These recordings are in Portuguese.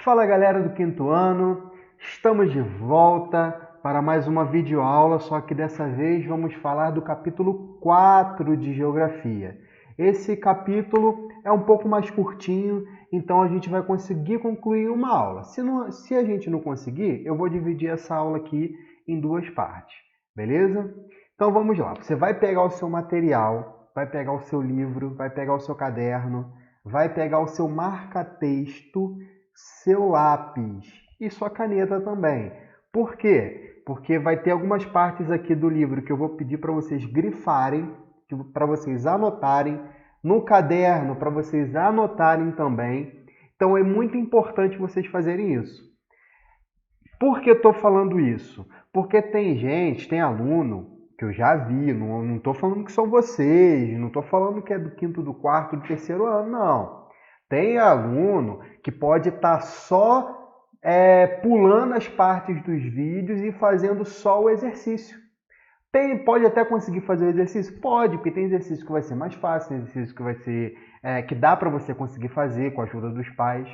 Fala galera do quinto ano, estamos de volta para mais uma videoaula, só que dessa vez vamos falar do capítulo 4 de Geografia. Esse capítulo é um pouco mais curtinho, então a gente vai conseguir concluir uma aula. Se a gente não conseguir, eu vou dividir essa aula aqui em duas partes, beleza? Então vamos lá, você vai pegar o seu material, vai pegar o seu livro, vai pegar o seu caderno, vai pegar o seu marca-texto, seu lápis e sua caneta também. Por quê? Porque vai ter algumas partes aqui do livro que eu vou pedir para vocês grifarem, para vocês anotarem, no caderno para vocês anotarem também. Então é muito importante vocês fazerem isso. Por que eu estou falando isso? Porque tem gente, tem aluno que eu já vi, não estou falando que são vocês, não estou falando que é do quinto, do quarto, do terceiro ano, não. Tem aluno que pode estar só pulando as partes dos vídeos e fazendo só o exercício. Pode até conseguir fazer o exercício? Pode, porque tem exercício que vai ser mais fácil, tem exercício que vai ser que dá para você conseguir fazer com a ajuda dos pais.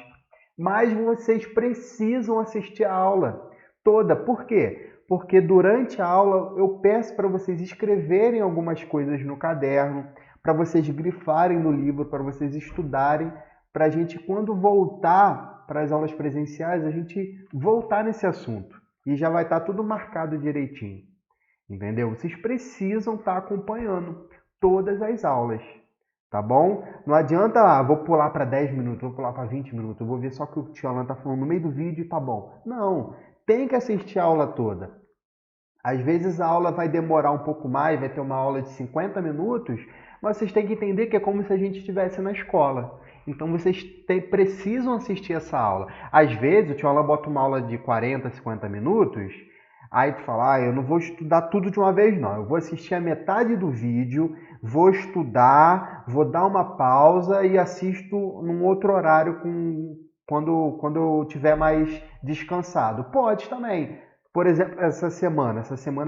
Mas vocês precisam assistir a aula toda. Por quê? Porque durante a aula eu peço para vocês escreverem algumas coisas no caderno, para vocês grifarem no livro, para vocês estudarem, para a gente, quando voltar para as aulas presenciais, a gente voltar nesse assunto. E já vai estar tudo marcado direitinho. Entendeu? Vocês precisam estar acompanhando todas as aulas. Tá bom? Não adianta, vou pular para 10 minutos, vou pular para 20 minutos, eu vou ver só o que o tio Alan tá falando no meio do vídeo e tá bom. Não, tem que assistir a aula toda. Às vezes a aula vai demorar um pouco mais, vai ter uma aula de 50 minutos, mas vocês têm que entender que é como se a gente estivesse na escola. Então vocês precisam assistir essa aula. Às vezes o tio Alan bota uma aula de 40, 50 minutos, aí tu fala, eu não vou estudar tudo de uma vez não, eu vou assistir a metade do vídeo, vou estudar, vou dar uma pausa e assisto num outro horário quando eu estiver mais descansado. Pode também. Por exemplo, essa semana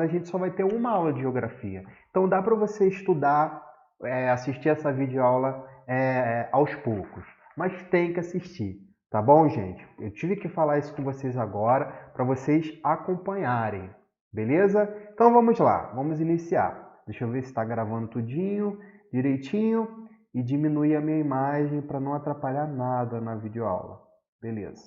a gente só vai ter uma aula de geografia. Então dá para você estudar, assistir essa videoaula aos poucos. Mas tem que assistir, tá bom, gente? Eu tive que falar isso com vocês agora para vocês acompanharem, beleza? Então vamos lá, vamos iniciar. Deixa eu ver se está gravando tudinho, direitinho, e diminuir a minha imagem para não atrapalhar nada na videoaula. Beleza.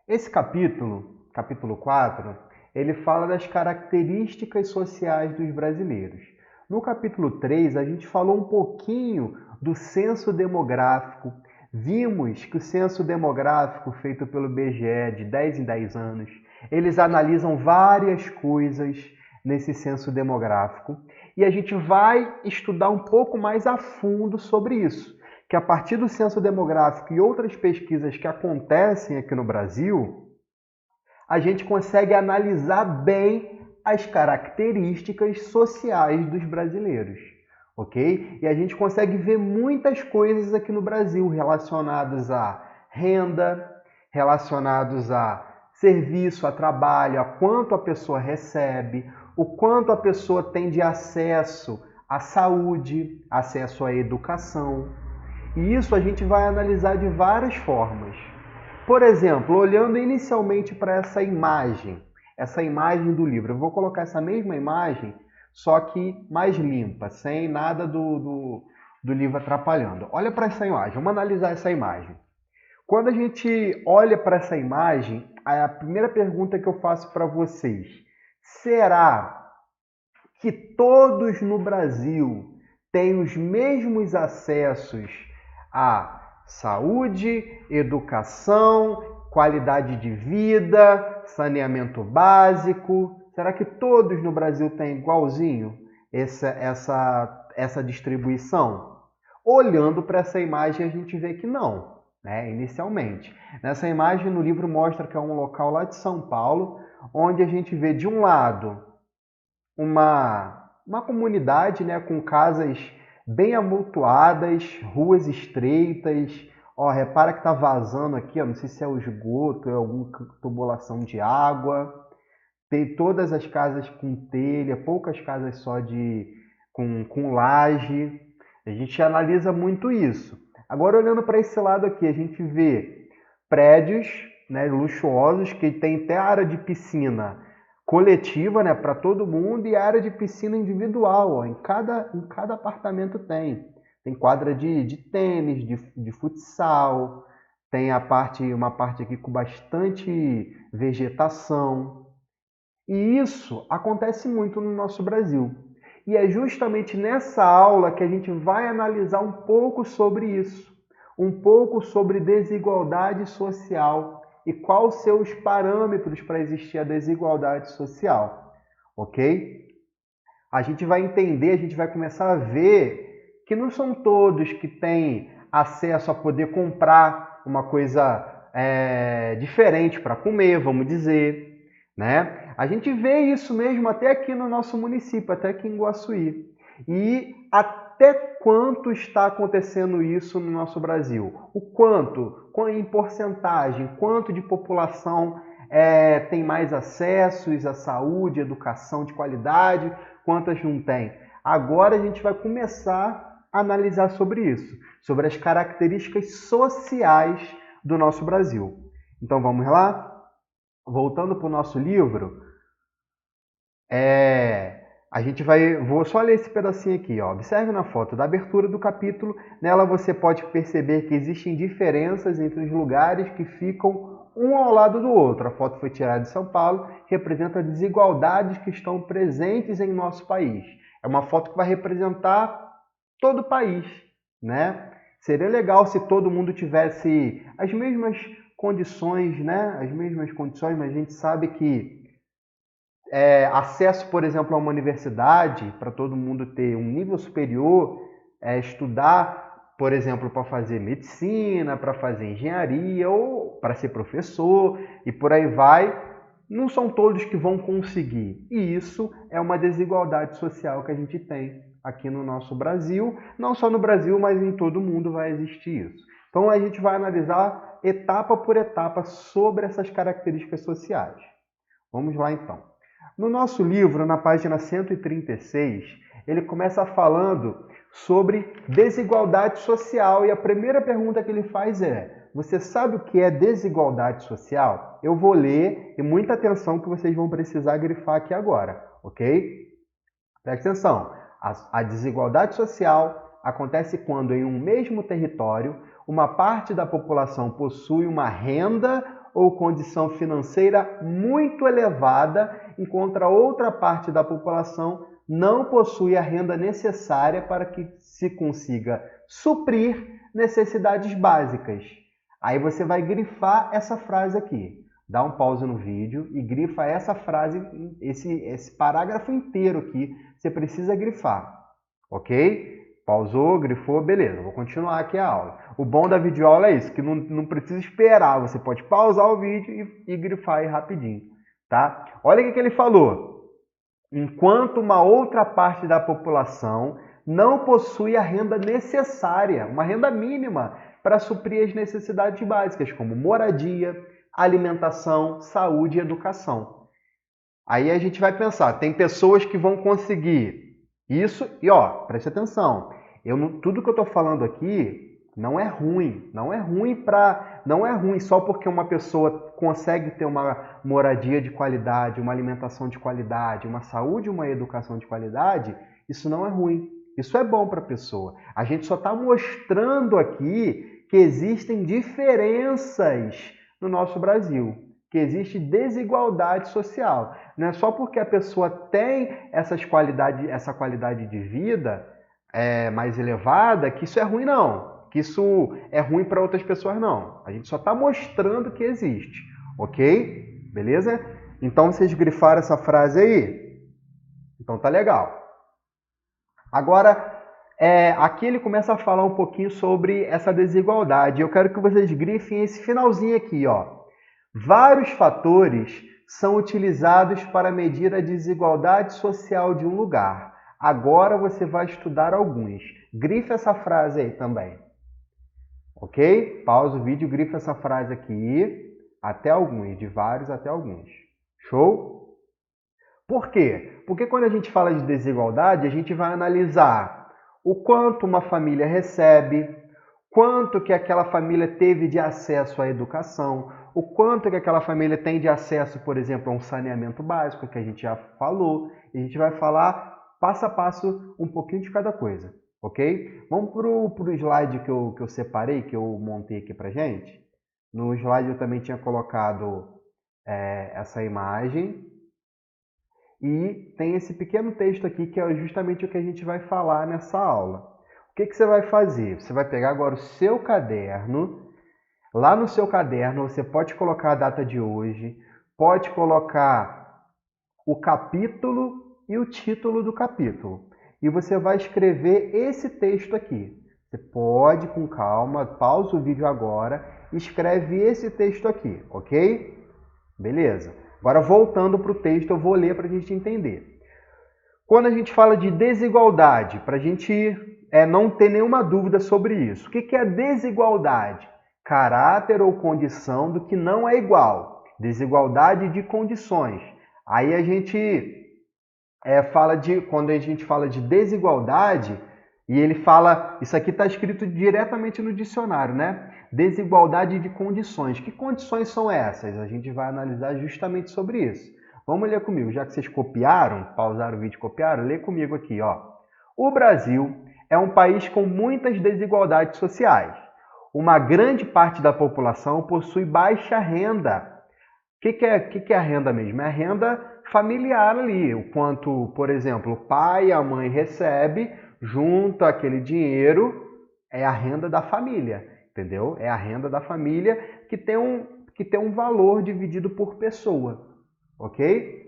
Esse capítulo 4, ele fala das características sociais dos brasileiros. No capítulo 3, a gente falou um pouquinho do censo demográfico. Vimos que o censo demográfico feito pelo IBGE de 10 em 10 anos, eles analisam várias coisas nesse censo demográfico e a gente vai estudar um pouco mais a fundo sobre isso, que a partir do censo demográfico e outras pesquisas que acontecem aqui no Brasil, a gente consegue analisar bem as características sociais dos brasileiros, ok? E a gente consegue ver muitas coisas aqui no Brasil relacionadas à renda, relacionados a serviço, a trabalho, a quanto a pessoa recebe, o quanto a pessoa tem de acesso à saúde, acesso à educação. E isso a gente vai analisar de várias formas. Por exemplo, olhando inicialmente para essa imagem do livro. Eu vou colocar essa mesma imagem, só que mais limpa, sem nada do livro atrapalhando. Olha para essa imagem, vamos analisar essa imagem. Quando a gente olha para essa imagem, a primeira pergunta que eu faço para vocês: será que todos no Brasil têm os mesmos acessos à saúde, educação, qualidade de vida, saneamento básico? Será que todos no Brasil têm igualzinho essa distribuição? Olhando para essa imagem, a gente vê que não, né? Inicialmente. Nessa imagem, no livro mostra que é um local lá de São Paulo, onde a gente vê, de um lado, uma comunidade, né, com casas bem amontoadas, ruas estreitas. Ó, repara que está vazando aqui, ó, não sei se é o esgoto, é alguma tubulação de água. Tem todas as casas com telha, poucas casas só com laje. A gente analisa muito isso. Agora, olhando para esse lado aqui, a gente vê prédios, né, luxuosos, que tem até área de piscina coletiva, né, para todo mundo, e área de piscina individual, ó, em cada apartamento tem. Tem quadra de tênis, de futsal, tem uma parte aqui com bastante vegetação. E isso acontece muito no nosso Brasil. E é justamente nessa aula que a gente vai analisar um pouco sobre isso, um pouco sobre desigualdade social e quais seus parâmetros para existir a desigualdade social, ok? A gente vai entender, a gente vai começar a ver que não são todos que têm acesso a poder comprar uma coisa diferente para comer, vamos dizer, né? A gente vê isso mesmo até aqui no nosso município, até aqui em Guaçuí. E até quanto está acontecendo isso no nosso Brasil? O quanto, em porcentagem, quanto de população tem mais acessos à saúde, educação de qualidade, quantas não tem? Agora a gente vai começar a analisar sobre isso, sobre as características sociais do nosso Brasil. Então vamos lá? Voltando para o nosso livro, vou só ler esse pedacinho aqui, ó. Observe na foto da abertura do capítulo. Nela você pode perceber que existem diferenças entre os lugares que ficam um ao lado do outro. A foto foi tirada de São Paulo, representa desigualdades que estão presentes em nosso país. É uma foto que vai representar todo o país, né? Seria legal se todo mundo tivesse as mesmas condições, né? As mesmas condições, mas a gente sabe que acesso, por exemplo, a uma universidade, para todo mundo ter um nível superior, estudar, por exemplo, para fazer medicina, para fazer engenharia ou para ser professor e por aí vai, não são todos que vão conseguir. E isso é uma desigualdade social que a gente tem aqui no nosso Brasil. Não só no Brasil, mas em todo o mundo vai existir isso. Então a gente vai analisar etapa por etapa sobre essas características sociais. Vamos lá então. No nosso livro, na página 136, ele começa falando sobre desigualdade social e a primeira pergunta que ele faz é: você sabe o que é desigualdade social? Eu vou ler e muita atenção que vocês vão precisar grifar aqui agora, ok? Presta atenção. A desigualdade social acontece quando em um mesmo território uma parte da população possui uma renda ou condição financeira muito elevada, enquanto a outra parte da população não possui a renda necessária para que se consiga suprir necessidades básicas. Aí você vai grifar essa frase aqui. Dá um pause no vídeo e grifa essa frase, esse parágrafo inteiro aqui, você precisa grifar, ok? Pausou, grifou, beleza, vou continuar aqui a aula. O bom da videoaula é isso, que não precisa esperar, você pode pausar o vídeo e grifar aí rapidinho, tá? Olha o que ele falou. Enquanto uma outra parte da população não possui a renda necessária, uma renda mínima, para suprir as necessidades básicas, como moradia, alimentação, saúde e educação. Aí a gente vai pensar, tem pessoas que vão conseguir isso e, ó, preste atenção, tudo que eu estou falando aqui não é ruim, não é ruim só porque uma pessoa consegue ter uma moradia de qualidade, uma alimentação de qualidade, uma saúde, uma educação de qualidade, isso não é ruim, isso é bom para a pessoa. A gente só está mostrando aqui que existem diferenças no nosso Brasil, que existe desigualdade social. Não é só porque a pessoa tem essa qualidade de vida mais elevada que isso é ruim, não. Que isso é ruim para outras pessoas, não. A gente só está mostrando que existe, ok? Beleza? Então, vocês grifaram essa frase aí? Então, tá legal. Agora, aqui ele começa a falar um pouquinho sobre essa desigualdade. Eu quero que vocês grifem esse finalzinho aqui, ó. Vários fatores são utilizados para medir a desigualdade social de um lugar. Agora você vai estudar alguns. Grifa essa frase aí também. Ok? Pausa o vídeo, grifa essa frase aqui. Até alguns, de vários até alguns. Show? Por quê? Porque quando a gente fala de desigualdade, a gente vai analisar o quanto uma família recebe, quanto que aquela família teve de acesso à educação, o quanto que aquela família tem de acesso, por exemplo, a um saneamento básico, que a gente já falou, e a gente vai falar passo a passo um pouquinho de cada coisa, ok? Vamos para o slide que eu separei, que eu montei aqui para gente. No slide eu também tinha colocado essa imagem, e tem esse pequeno texto aqui que é justamente o que a gente vai falar nessa aula. O que você vai fazer? Você vai pegar agora o seu caderno. Lá no seu caderno você pode colocar a data de hoje, pode colocar o capítulo e o título do capítulo. E você vai escrever esse texto aqui. Você pode, com calma, pausa o vídeo agora e escreve esse texto aqui, ok? Beleza. Agora, voltando para o texto, eu vou ler para a gente entender. Quando a gente fala de desigualdade, para a gente não ter nenhuma dúvida sobre isso. O que é desigualdade? Caráter ou condição do que não é igual. Desigualdade de condições. Aí a gente quando a gente fala de desigualdade, e ele fala, isso aqui está escrito diretamente no dicionário, né? Desigualdade de condições. Que condições são essas? A gente vai analisar justamente sobre isso. Vamos ler comigo, já que vocês copiaram, pausaram o vídeo e copiaram, lê comigo aqui, ó. O Brasil é um país com muitas desigualdades sociais. Uma grande parte da população possui baixa renda. O que é a renda mesmo? É a renda familiar ali, o quanto, por exemplo, o pai e a mãe recebem, junto aquele dinheiro, é a renda da família, entendeu? É a renda da família que tem um valor dividido por pessoa, ok?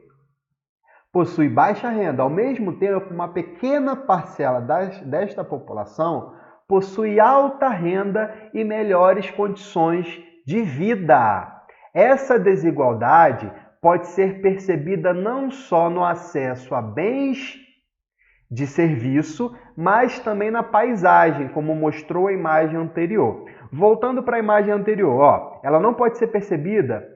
Possui baixa renda. Ao mesmo tempo, uma pequena parcela desta população possui alta renda e melhores condições de vida. Essa desigualdade pode ser percebida não só no acesso a bens de serviço, mas também na paisagem, como mostrou a imagem anterior. Voltando para a imagem anterior, ó, ela não pode ser percebida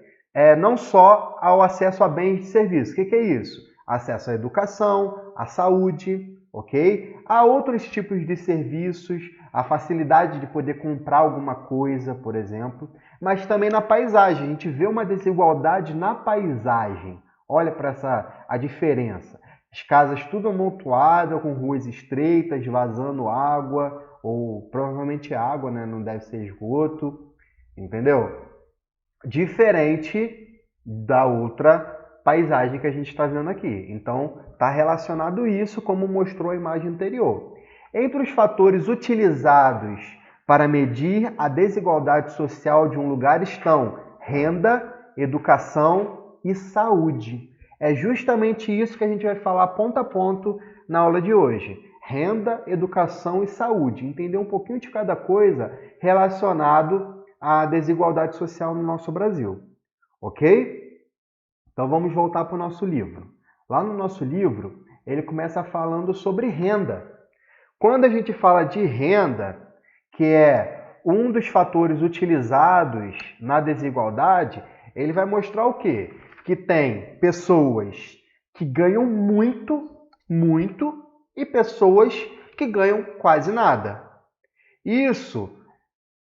não só ao acesso a bens de serviço. O que é isso? Acesso à educação, à saúde, ok? Há outros tipos de serviços, a facilidade de poder comprar alguma coisa, por exemplo, mas também na paisagem. A gente vê uma desigualdade na paisagem. Olha para a diferença. As casas tudo amontoadas, com ruas estreitas, vazando água, ou provavelmente água, né? Não deve ser esgoto, entendeu? Diferente da outra paisagem que a gente está vendo aqui. Então, está relacionado isso, como mostrou a imagem anterior. Entre os fatores utilizados para medir a desigualdade social de um lugar estão renda, educação e saúde. É justamente isso que a gente vai falar ponto a ponto na aula de hoje. Renda, educação e saúde. Entender um pouquinho de cada coisa relacionado à desigualdade social no nosso Brasil. Ok? Então vamos voltar para o nosso livro. Lá no nosso livro, ele começa falando sobre renda. Quando a gente fala de renda, que é um dos fatores utilizados na desigualdade, ele vai mostrar o quê? Que tem pessoas que ganham muito, muito, e pessoas que ganham quase nada. Isso,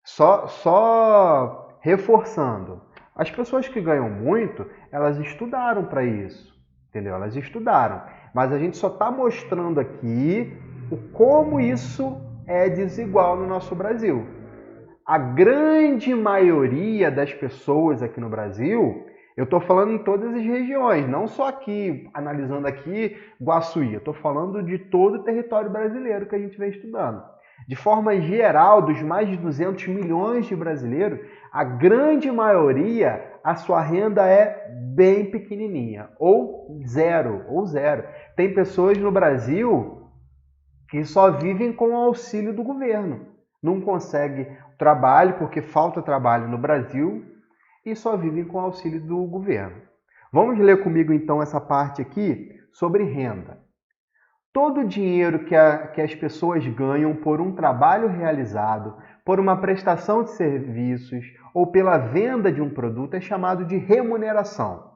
só reforçando, as pessoas que ganham muito, elas estudaram para isso, entendeu? Elas estudaram, mas a gente só está mostrando aqui como isso é desigual no nosso Brasil. A grande maioria das pessoas aqui no Brasil, eu estou falando em todas as regiões, não só aqui, analisando aqui Guaçuí, eu estou falando de todo o território brasileiro que a gente vem estudando. De forma geral, dos mais de 200 milhões de brasileiros, a grande maioria, a sua renda é bem pequenininha, ou zero. Tem pessoas no Brasil que só vivem com o auxílio do governo. Não consegue trabalho porque falta trabalho no Brasil e só vivem com o auxílio do governo. Vamos ler comigo então essa parte aqui sobre renda. Todo o dinheiro que as pessoas ganham por um trabalho realizado, por uma prestação de serviços ou pela venda de um produto é chamado de remuneração,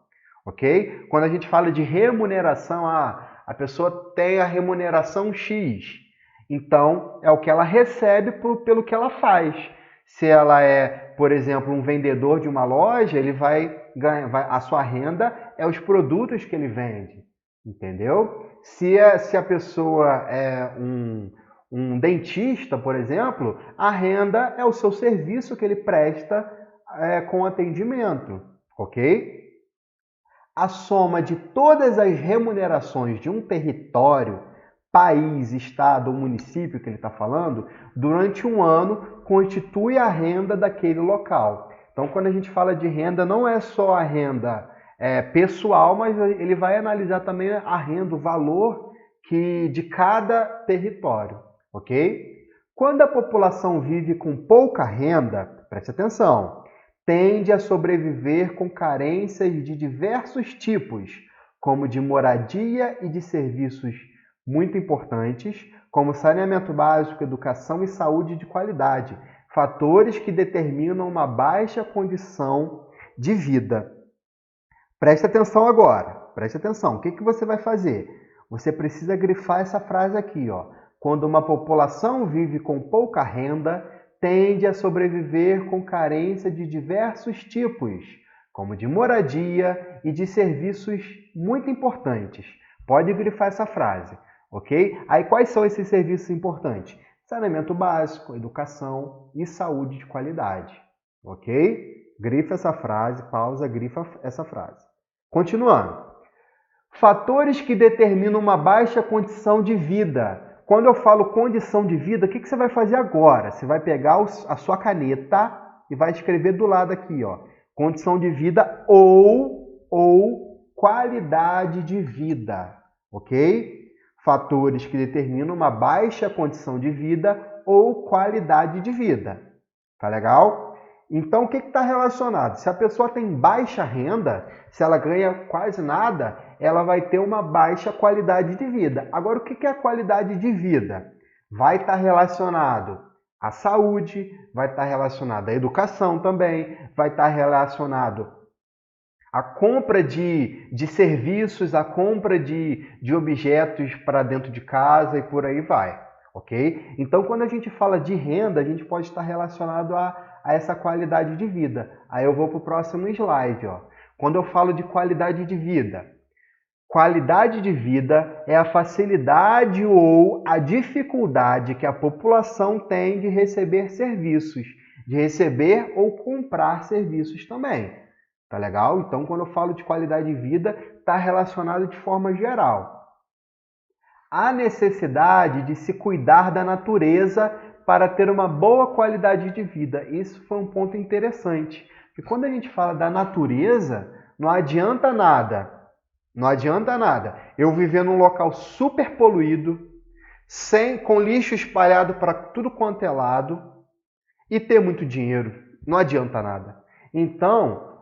ok? Quando a gente fala de remuneração, a pessoa tem a remuneração X. Então, é o que ela recebe pelo que ela faz. Se ela é, por exemplo, um vendedor de uma loja, ele vai ganhar, a sua renda é os produtos que ele vende, entendeu? Se a pessoa é um dentista, por exemplo, a renda é o seu serviço que ele presta com atendimento, ok? A soma de todas as remunerações de um território, país, estado ou município que ele está falando, durante um ano constitui a renda daquele local. Então, quando a gente fala de renda, não é só a renda pessoal, mas ele vai analisar também a renda, o valor de cada território, ok? Quando a população vive com pouca renda, preste atenção, tende a sobreviver com carências de diversos tipos, como de moradia e de serviços muito importantes, como saneamento básico, educação e saúde de qualidade, fatores que determinam uma baixa condição de vida. Preste atenção agora, preste atenção. O que você vai fazer? Você precisa grifar essa frase aqui, ó. Quando uma população vive com pouca renda, tende a sobreviver com carência de diversos tipos, como de moradia e de serviços muito importantes. Pode grifar essa frase, ok? Aí quais são esses serviços importantes? Saneamento básico, educação e saúde de qualidade, ok? Grifa essa frase, pausa, grifa essa frase. Continuando. Fatores que determinam uma baixa condição de vida. Quando eu falo condição de vida, o que você vai fazer agora? Você vai pegar a sua caneta e vai escrever do lado aqui, ó, condição de vida ou qualidade de vida, ok? Fatores que determinam uma baixa condição de vida ou qualidade de vida. Tá legal? Então, o que está relacionado? Se a pessoa tem baixa renda, se ela ganha quase nada, ela vai ter uma baixa qualidade de vida. Agora, o que é a qualidade de vida? Vai estar relacionado à saúde, vai estar relacionado à educação também, vai estar relacionado à compra de serviços, à compra de objetos para dentro de casa e por aí vai, ok? Então, quando a gente fala de renda, a gente pode estar relacionado a essa qualidade de vida. Aí eu vou para o próximo slide, ó. Quando eu falo de qualidade de vida é a facilidade ou a dificuldade que a população tem de receber serviços, de receber ou comprar serviços também. Tá legal? Então, quando eu falo de qualidade de vida, está relacionado de forma geral. A necessidade de se cuidar da natureza para ter uma boa qualidade de vida. Isso foi um ponto interessante. Porque quando a gente fala da natureza, não adianta nada. Não adianta nada eu viver num local super poluído, com lixo espalhado para tudo quanto é lado e ter muito dinheiro. Não adianta nada. Então,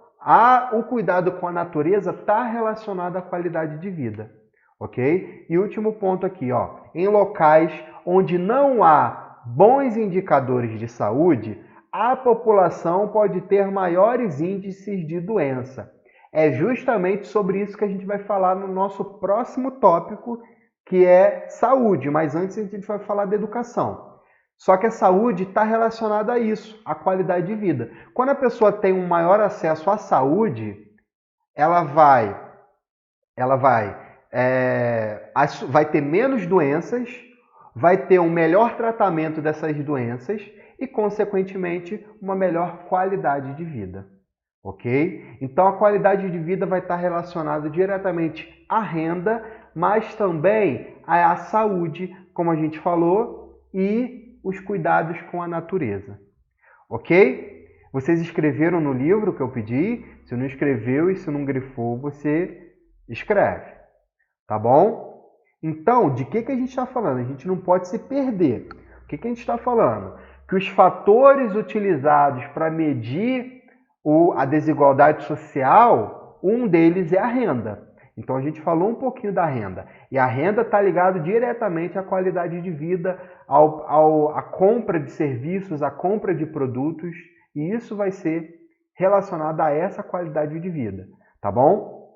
o cuidado com a natureza está relacionado à qualidade de vida. Ok? E último ponto aqui, ó. Em locais onde não há bons indicadores de saúde, a população pode ter maiores índices de doença. É justamente sobre isso que a gente vai falar no nosso próximo tópico, que é saúde. Mas antes a gente vai falar da educação. Só que a saúde está relacionada a isso, à qualidade de vida. Quando a pessoa tem um maior acesso à saúde, ela vai ter menos doenças, vai ter um melhor tratamento dessas doenças e, consequentemente, uma melhor qualidade de vida. Ok? Então, a qualidade de vida vai estar relacionada diretamente à renda, mas também à saúde, como a gente falou, e os cuidados com a natureza. Ok? Vocês escreveram no livro que eu pedi? Se não escreveu e se não grifou, você escreve. Tá bom? Então, de que a gente está falando? A gente não pode se perder. O que a gente está falando? Que os fatores utilizados para medir a desigualdade social, um deles é a renda. Então, a gente falou um pouquinho da renda. E a renda está ligada diretamente à qualidade de vida, à compra de serviços, à compra de produtos. E isso vai ser relacionado a essa qualidade de vida. Tá bom?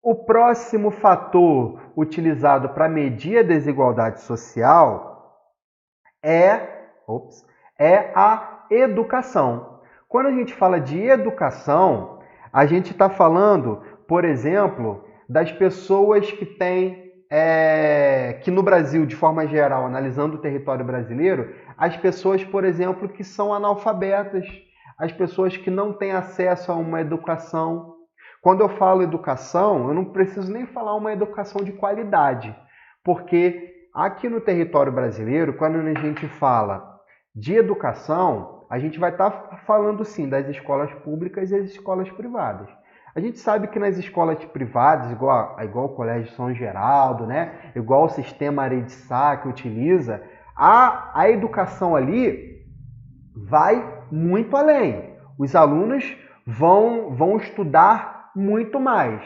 O próximo fator utilizado para medir a desigualdade social é a educação. Quando a gente fala de educação, a gente está falando, por exemplo, das pessoas que têm, que no Brasil, de forma geral, analisando o território brasileiro, as pessoas, por exemplo, que são analfabetas, as pessoas que não têm acesso a uma educação. Quando eu falo educação, eu não preciso nem falar uma educação de qualidade, porque aqui no território brasileiro, quando a gente fala de educação, a gente vai estar falando sim das escolas públicas e das escolas privadas. A gente sabe que nas escolas privadas, igual o Colégio São Geraldo, né? Igual o sistema Aredes-Sá que utiliza, a educação ali vai muito além. Os alunos vão estudar muito mais.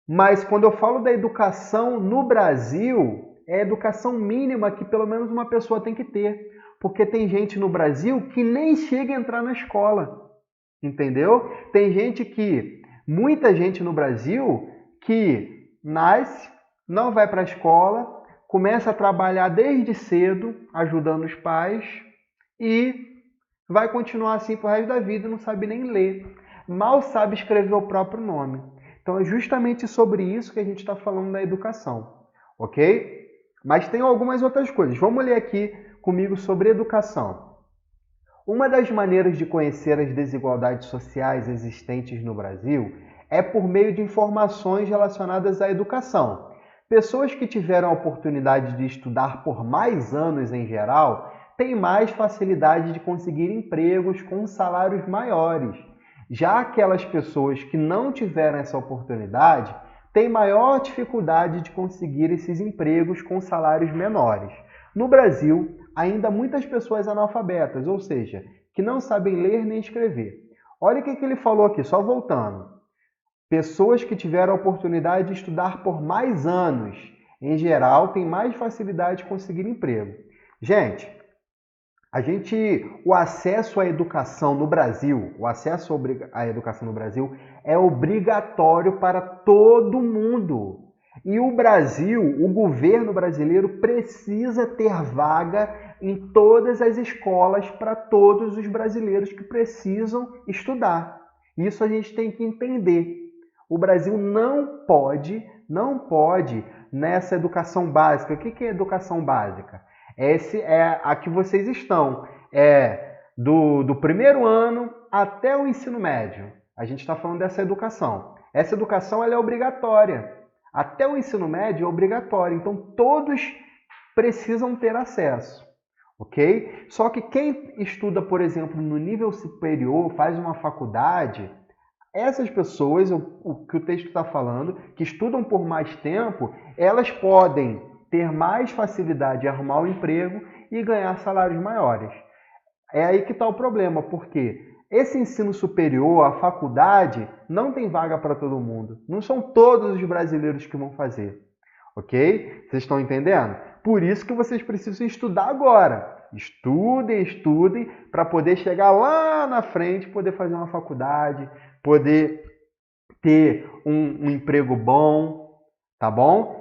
Mas quando eu falo da educação no Brasil, é a educação mínima que pelo menos uma pessoa tem que ter. Porque tem gente no Brasil que nem chega a entrar na escola. Entendeu? Muita gente no Brasil que nasce, não vai para a escola, começa a trabalhar desde cedo, ajudando os pais, e vai continuar assim pro resto da vida, não sabe nem ler. Mal sabe escrever o próprio nome. Então é justamente sobre isso que a gente está falando da educação, ok? Mas tem algumas outras coisas. Vamos ler aqui comigo sobre educação. Uma das maneiras de conhecer as desigualdades sociais existentes no Brasil é por meio de informações relacionadas à educação. Pessoas que tiveram a oportunidade de estudar por mais anos em geral têm mais facilidade de conseguir empregos com salários maiores. Já aquelas pessoas que não tiveram essa oportunidade têm maior dificuldade de conseguir esses empregos com salários menores. No Brasil, ainda muitas pessoas analfabetas, ou seja, que não sabem ler nem escrever. Olha o que ele falou aqui, só voltando. Pessoas que tiveram a oportunidade de estudar por mais anos, em geral, têm mais facilidade de conseguir emprego. Gente, o acesso à educação no Brasil, é obrigatório para todo mundo. E o governo brasileiro precisa ter vaga em todas as escolas para todos os brasileiros que precisam estudar. Isso a gente tem que entender. O Brasil não pode nessa educação básica. O que é educação básica? É a que vocês estão. É do primeiro ano até o ensino médio. A gente está falando dessa educação. Essa educação ela é obrigatória. Até o ensino médio é obrigatório. Então, todos precisam ter acesso. Ok? Só que quem estuda, por exemplo, no nível superior, faz uma faculdade, essas pessoas, o que o texto está falando, que estudam por mais tempo, elas podem ter mais facilidade de arrumar um emprego e ganhar salários maiores. É aí que está o problema, porque esse ensino superior, a faculdade, não tem vaga para todo mundo. Não são todos os brasileiros que vão fazer. Ok? Vocês estão entendendo? Por isso que vocês precisam estudar agora. Estudem, para poder chegar lá na frente, poder fazer uma faculdade, poder ter um emprego bom, tá bom?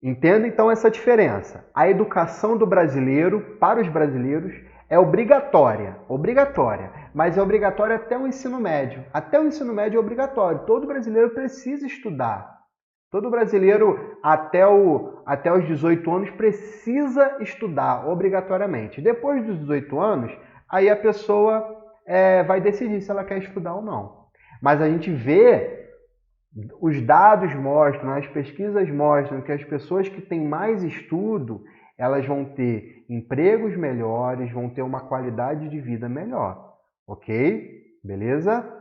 Entenda então essa diferença. A educação do brasileiro, para os brasileiros, é obrigatória, mas é obrigatória até o ensino médio. Até o ensino médio é obrigatório. Todo brasileiro precisa estudar. Todo brasileiro até os 18 anos precisa estudar obrigatoriamente. Depois dos 18 anos, aí a pessoa vai decidir se ela quer estudar ou não. Mas a gente vê, os dados mostram, as pesquisas mostram que as pessoas que têm mais estudo, elas vão ter empregos melhores, vão ter uma qualidade de vida melhor. Ok? Beleza?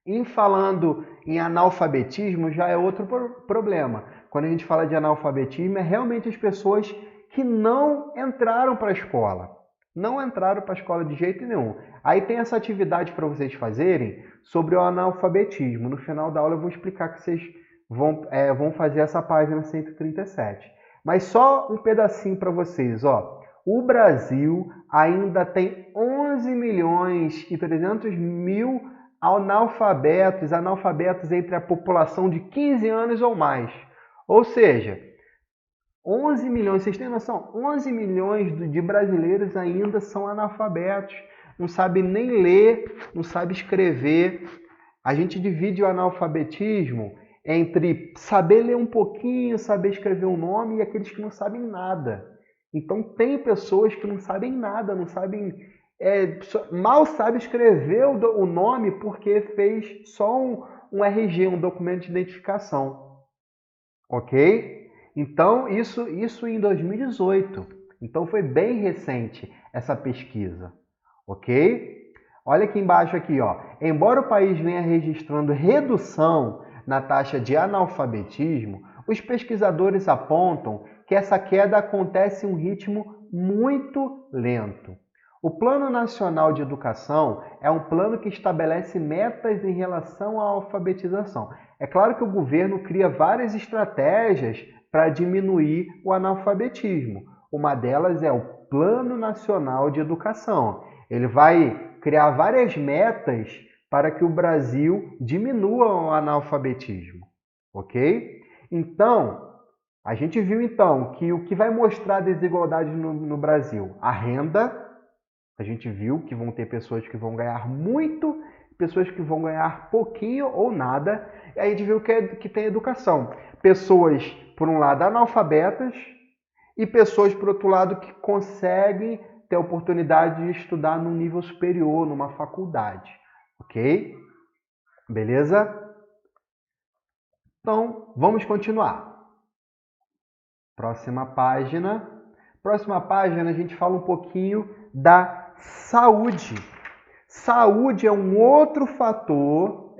E falando em analfabetismo, já é outro problema. Quando a gente fala de analfabetismo, é realmente as pessoas que não entraram para a escola. Não entraram para a escola de jeito nenhum. Aí tem essa atividade para vocês fazerem sobre o analfabetismo. No final da aula eu vou explicar que vocês vão fazer essa página 137. Mas só um pedacinho para vocês. Ó. O Brasil ainda tem 11 milhões e 300 mil analfabetos entre a população de 15 anos ou mais. Ou seja, 11 milhões, vocês têm noção? 11 milhões de brasileiros ainda são analfabetos, não sabem nem ler, não sabem escrever. A gente divide o analfabetismo entre saber ler um pouquinho, saber escrever um nome e aqueles que não sabem nada. Então tem pessoas que não sabem nada, não sabem, mal sabe escrever o nome porque fez só um RG, um documento de identificação. Ok? Então isso em 2018. Então foi bem recente essa pesquisa. Ok? Olha aqui embaixo aqui, ó. Embora o país venha registrando redução na taxa de analfabetismo, os pesquisadores apontam que essa queda acontece em um ritmo muito lento. O Plano Nacional de Educação é um plano que estabelece metas em relação à alfabetização. É claro que o governo cria várias estratégias para diminuir o analfabetismo. Uma delas é o Plano Nacional de Educação. Ele vai criar várias metas para que o Brasil diminua o analfabetismo, ok? Então, a gente viu então que o que vai mostrar a desigualdade no Brasil? A renda, a gente viu que vão ter pessoas que vão ganhar muito, pessoas que vão ganhar pouquinho ou nada, e a gente viu que tem educação. Pessoas, por um lado, analfabetas, e pessoas, por outro lado, que conseguem ter a oportunidade de estudar num nível superior, numa faculdade. Ok? Beleza? Então, vamos continuar. Próxima página. Próxima página, a gente fala um pouquinho da saúde. Saúde é um outro fator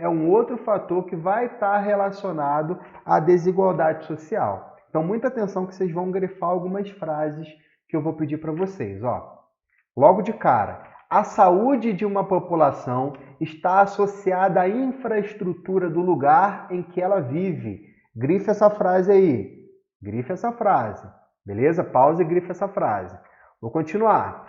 que vai estar relacionado à desigualdade social. Então, muita atenção que vocês vão grifar algumas frases que eu vou pedir para vocês. Ó. Logo de cara, a saúde de uma população está associada à infraestrutura do lugar em que ela vive. Grife essa frase aí. Grife essa frase. Beleza? Pausa e grife essa frase. Vou continuar.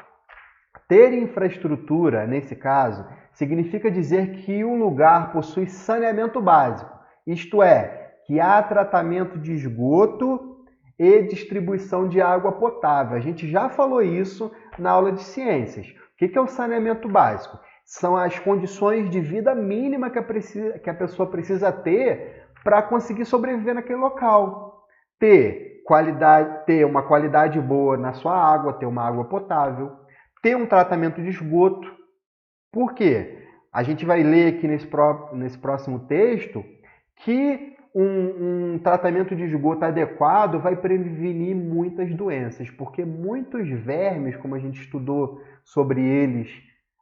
Ter infraestrutura, nesse caso, significa dizer que um lugar possui saneamento básico. Isto é, que há tratamento de esgoto e distribuição de água potável. A gente já falou isso na aula de ciências. O que é o saneamento básico? São as condições de vida mínima que a pessoa precisa ter para conseguir sobreviver naquele local. Ter uma qualidade boa na sua água, ter uma água potável, ter um tratamento de esgoto. Por quê? A gente vai ler aqui nesse próximo texto que um tratamento de esgoto adequado vai prevenir muitas doenças, porque muitos vermes, como a gente estudou sobre eles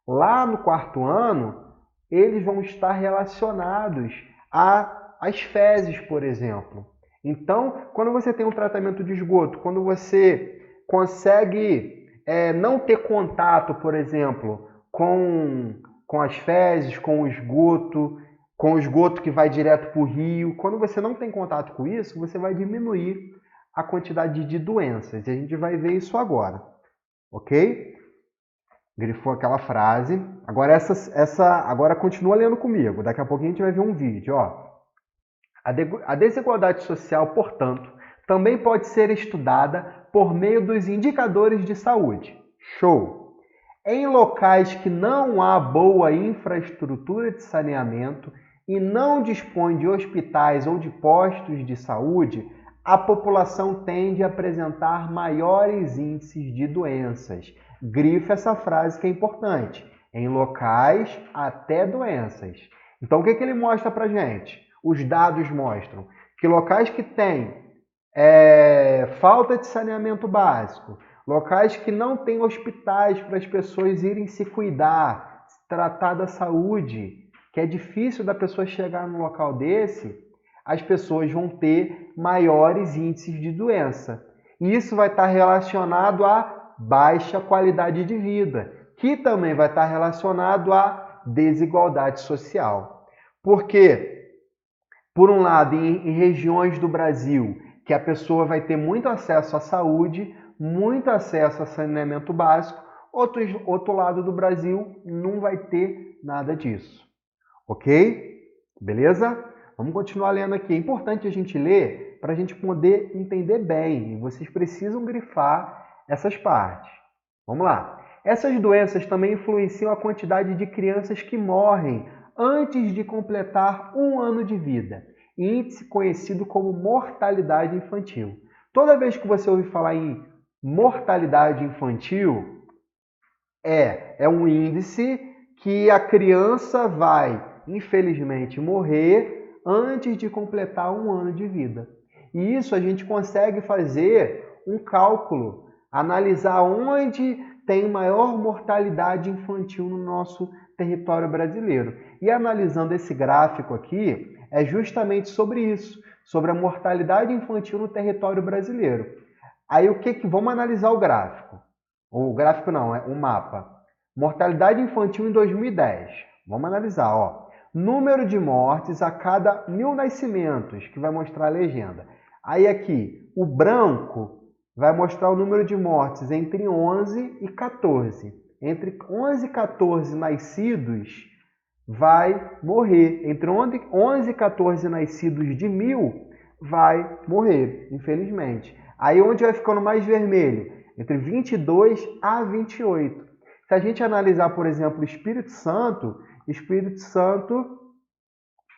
lá no 4º ano, eles vão estar relacionados às fezes, por exemplo. Então, quando você tem um tratamento de esgoto, quando você consegue não ter contato, por exemplo, com as fezes, com o esgoto que vai direto para o rio. Quando você não tem contato com isso, você vai diminuir a quantidade de doenças. E a gente vai ver isso agora. Ok? Grifou aquela frase. Agora agora continua lendo comigo. Daqui a pouquinho a gente vai ver um vídeo. Ó. A desigualdade social, portanto, também pode ser estudada por meio dos indicadores de saúde. Show! Em locais que não há boa infraestrutura de saneamento e não dispõe de hospitais ou de postos de saúde, a população tende a apresentar maiores índices de doenças. Grifa essa frase que é importante. Em locais até doenças. Então, o que ele mostra para a gente? Os dados mostram que locais que têm falta de saneamento básico, locais que não têm hospitais para as pessoas irem se cuidar, se tratar da saúde, que é difícil da pessoa chegar num local desse, as pessoas vão ter maiores índices de doença. E isso vai estar relacionado à baixa qualidade de vida, que também vai estar relacionado à desigualdade social. Porque, por um lado, em regiões do Brasil que a pessoa vai ter muito acesso à saúde, muito acesso a saneamento básico, outro lado do Brasil não vai ter nada disso. Ok? Beleza? Vamos continuar lendo aqui. É importante a gente ler para a gente poder entender bem. E vocês precisam grifar essas partes. Vamos lá. Essas doenças também influenciam a quantidade de crianças que morrem antes de completar 1 ano de vida, índice conhecido como mortalidade infantil. Toda vez que você ouvir falar em mortalidade infantil, é um índice que a criança vai, infelizmente, morrer antes de completar 1 ano de vida. E isso a gente consegue fazer um cálculo, analisar onde tem maior mortalidade infantil no nosso território brasileiro. E analisando esse gráfico aqui, é justamente sobre isso, sobre a mortalidade infantil no território brasileiro. Aí vamos analisar o gráfico. O gráfico não, é um mapa. Mortalidade infantil em 2010. Vamos analisar, ó. Número de mortes a cada 1.000 nascimentos, que vai mostrar a legenda. Aí aqui, o branco vai mostrar o número de mortes entre 11 e 14. Entre 11 e 14 nascidos vai morrer. Entre 11 e 14 nascidos de 1.000 vai morrer, infelizmente. Aí onde vai ficando mais vermelho? Entre 22 a 28. Se a gente analisar, por exemplo, o Espírito Santo,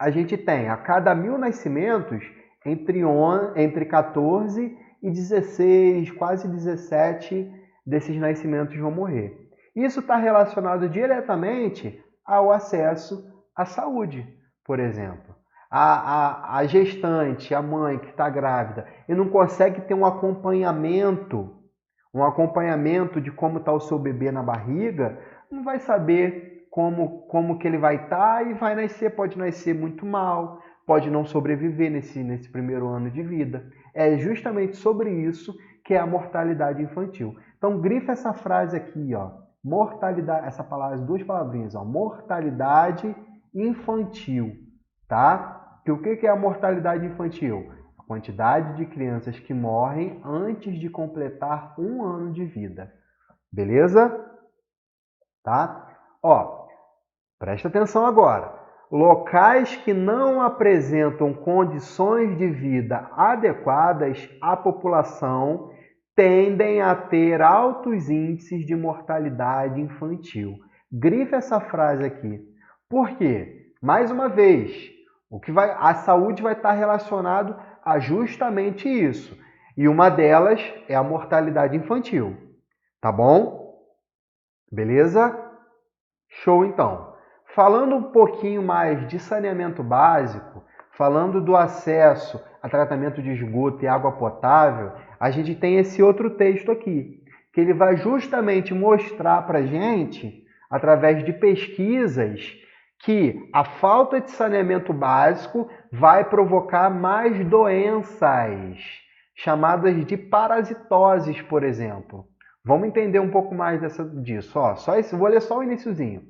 a gente tem a cada 1.000 nascimentos entre 14 e 16, quase 17 desses nascimentos vão morrer. Isso está relacionado diretamente ao acesso à saúde, por exemplo. A gestante, a mãe que está grávida e não consegue ter um acompanhamento de como está o seu bebê na barriga, não vai saber como que ele vai estar e vai nascer, pode nascer muito mal, pode não sobreviver nesse primeiro ano de vida. É justamente sobre isso que é a mortalidade infantil. Então, grifa essa frase aqui, ó, mortalidade, essa palavra, as duas palavrinhas, ó, mortalidade infantil, tá? Que o que é a mortalidade infantil? A quantidade de crianças que morrem antes de completar 1 ano de vida. Beleza? Tá? Ó, presta atenção agora. Locais que não apresentam condições de vida adequadas à população tendem a ter altos índices de mortalidade infantil. Grifa essa frase aqui. Por quê? Mais uma vez, a saúde vai estar relacionado a justamente isso. E uma delas é a mortalidade infantil. Tá bom? Beleza? Show, então. Falando um pouquinho mais de saneamento básico, falando do acesso a tratamento de esgoto e água potável, a gente tem esse outro texto aqui, que ele vai justamente mostrar para a gente, através de pesquisas, que a falta de saneamento básico vai provocar mais doenças, chamadas de parasitoses, por exemplo. Vamos entender um pouco mais disso. Ó, vou ler só o iniciozinho.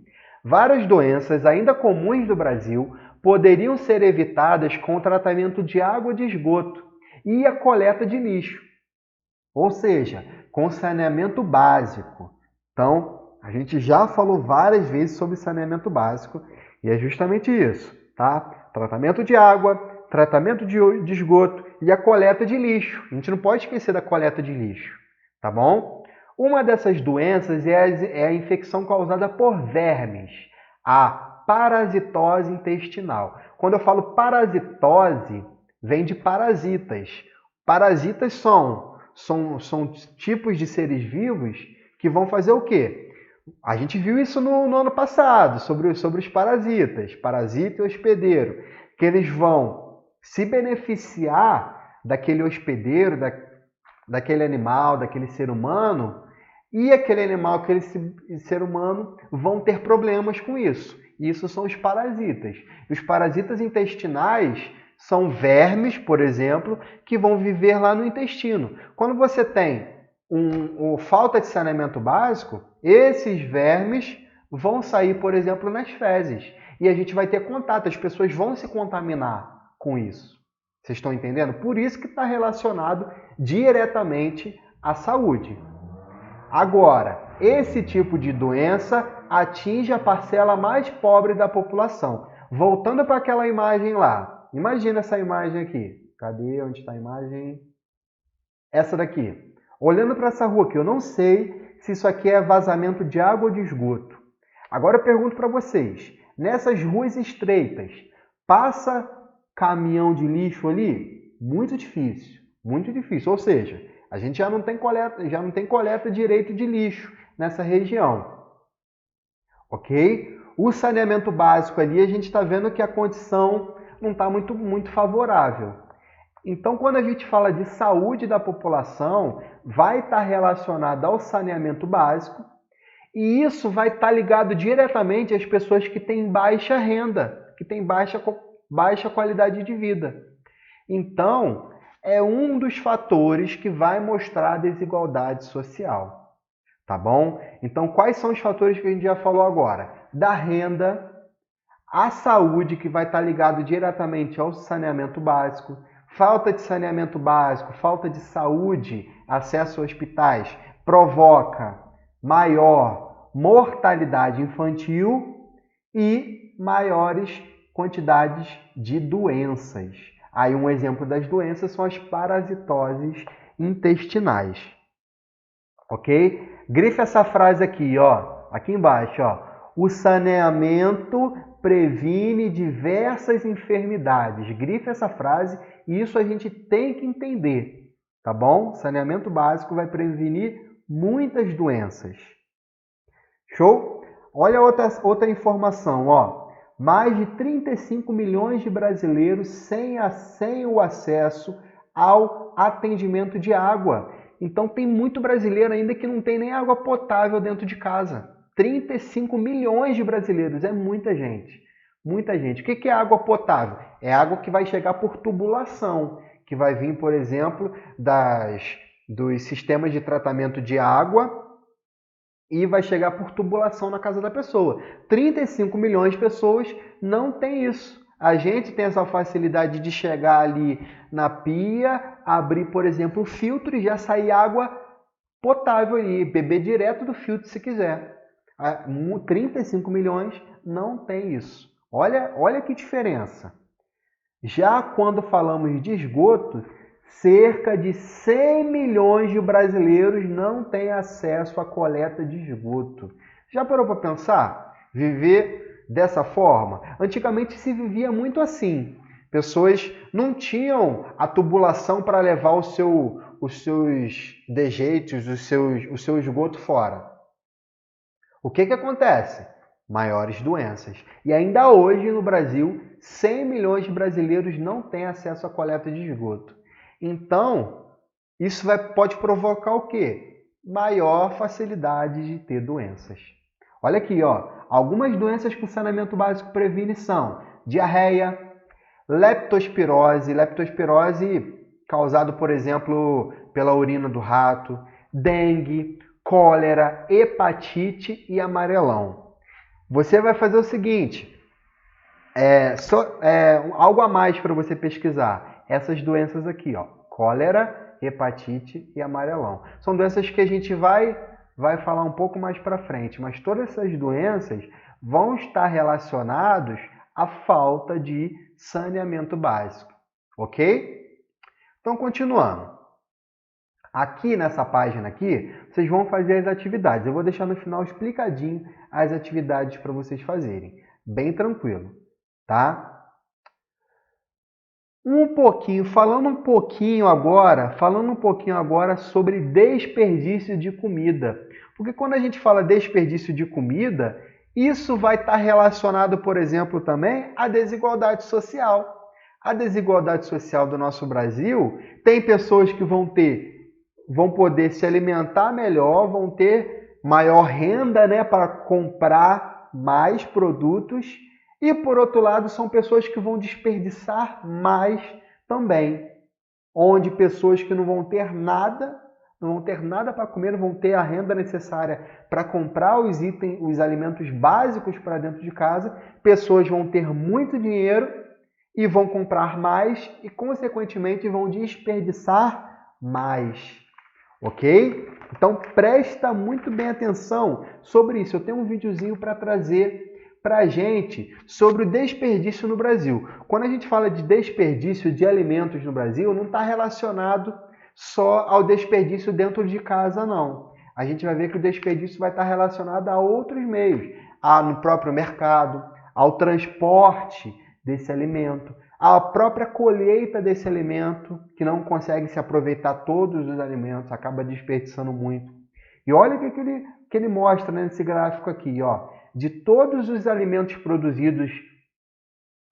Várias doenças ainda comuns no Brasil poderiam ser evitadas com o tratamento de água de esgoto e a coleta de lixo, ou seja, com saneamento básico. Então, a gente já falou várias vezes sobre saneamento básico e é justamente isso, tá? Tratamento de água, tratamento de esgoto e a coleta de lixo. A gente não pode esquecer da coleta de lixo, tá bom? Uma dessas doenças é a infecção causada por vermes, a parasitose intestinal. Quando eu falo parasitose, vem de parasitas. Parasitas são tipos de seres vivos que vão fazer o quê? A gente viu isso no ano passado, sobre os parasitas, parasita e hospedeiro, que eles vão se beneficiar daquele hospedeiro, daquele animal, daquele ser humano, e aquele animal, aquele ser humano vão ter problemas com isso. Isso são os parasitas. Os parasitas intestinais são vermes, por exemplo, que vão viver lá no intestino. Quando você tem falta de saneamento básico, esses vermes vão sair, por exemplo, nas fezes. E a gente vai ter contato, as pessoas vão se contaminar com isso. Vocês estão entendendo? Por isso que está relacionado diretamente à saúde. Agora, esse tipo de doença atinge a parcela mais pobre da população. Voltando para aquela imagem lá. Imagina essa imagem aqui. Cadê? Onde está a imagem? Essa daqui. Olhando para essa rua aqui, eu não sei se isso aqui é vazamento de água ou de esgoto. Agora eu pergunto para vocês. Nessas ruas estreitas, passa caminhão de lixo ali? Muito difícil. Muito difícil. Ou seja, a gente já não tem coleta direito de lixo nessa região. Ok? O saneamento básico ali, a gente está vendo que a condição não está muito favorável. Então, quando a gente fala de saúde da população, vai estar relacionado ao saneamento básico e isso vai estar ligado diretamente às pessoas que têm baixa renda, que têm baixa qualidade de vida. Então, é um dos fatores que vai mostrar a desigualdade social. Tá bom? Então, quais são os fatores que a gente já falou agora? Da renda, a saúde, que vai estar ligado diretamente ao saneamento básico, falta de saneamento básico, falta de saúde, acesso a hospitais, provoca maior mortalidade infantil e maiores quantidades de doenças. Aí um exemplo das doenças são as parasitoses intestinais. Ok? Grife essa frase aqui, ó, aqui embaixo, ó. O saneamento previne diversas enfermidades. Grife essa frase e isso a gente tem que entender, tá bom? Saneamento básico vai prevenir muitas doenças. Show? Olha outra informação, ó. Mais de 35 milhões de brasileiros sem o acesso ao atendimento de água. Então tem muito brasileiro ainda que não tem nem água potável dentro de casa. 35 milhões de brasileiros, é muita gente. Muita gente. O que é água potável? É água que vai chegar por tubulação, que vai vir, por exemplo, dos sistemas de tratamento de água e vai chegar por tubulação na casa da pessoa. 35 milhões de pessoas não têm isso. A gente tem essa facilidade de chegar ali na pia, abrir, por exemplo, o filtro e já sair água potável ali, beber direto do filtro se quiser. 35 milhões não tem isso. Olha que diferença. Já quando falamos de esgoto, cerca de 100 milhões de brasileiros não têm acesso à coleta de esgoto. Já parou para pensar? Viver dessa forma? Antigamente se vivia muito assim. Pessoas não tinham a tubulação para levar os seus dejeitos, o seu esgoto fora. O que acontece? Maiores doenças. E ainda hoje no Brasil, 100 milhões de brasileiros não têm acesso à coleta de esgoto. Então, isso pode provocar o quê? Maior facilidade de ter doenças. Olha aqui, ó. Algumas doenças que o saneamento básico previne são diarreia, leptospirose causado, por exemplo, pela urina do rato, dengue, cólera, hepatite e amarelão. Você vai fazer o seguinte, algo a mais para você pesquisar. Essas doenças aqui, ó, cólera, hepatite e amarelão. São doenças que a gente vai falar um pouco mais para frente, mas todas essas doenças vão estar relacionadas à falta de saneamento básico, ok? Então, continuando. Aqui nessa página aqui, vocês vão fazer as atividades. Eu vou deixar no final explicadinho as atividades para vocês fazerem. Bem tranquilo, tá? Falando um pouquinho agora sobre desperdício de comida. Porque quando a gente fala desperdício de comida, isso vai estar relacionado, por exemplo, também à desigualdade social. A desigualdade social do nosso Brasil tem pessoas que vão poder se alimentar melhor, vão ter maior renda, né, para comprar mais produtos. E, por outro lado, são pessoas que vão desperdiçar mais também. Onde pessoas que não vão ter nada para comer, não vão ter a renda necessária para comprar os alimentos básicos para dentro de casa. Pessoas vão ter muito dinheiro e vão comprar mais e, consequentemente, vão desperdiçar mais. Ok? Então, presta muito bem atenção sobre isso. Eu tenho um videozinho para trazer para a gente sobre o desperdício no Brasil. Quando a gente fala de desperdício de alimentos no Brasil, não está relacionado só ao desperdício dentro de casa, não. A gente vai ver que o desperdício vai estar relacionado a outros meios, no próprio mercado, ao transporte desse alimento, à própria colheita desse alimento, que não consegue se aproveitar todos os alimentos, acaba desperdiçando muito. E olha o que ele mostra nesse gráfico aqui, ó. De todos os alimentos produzidos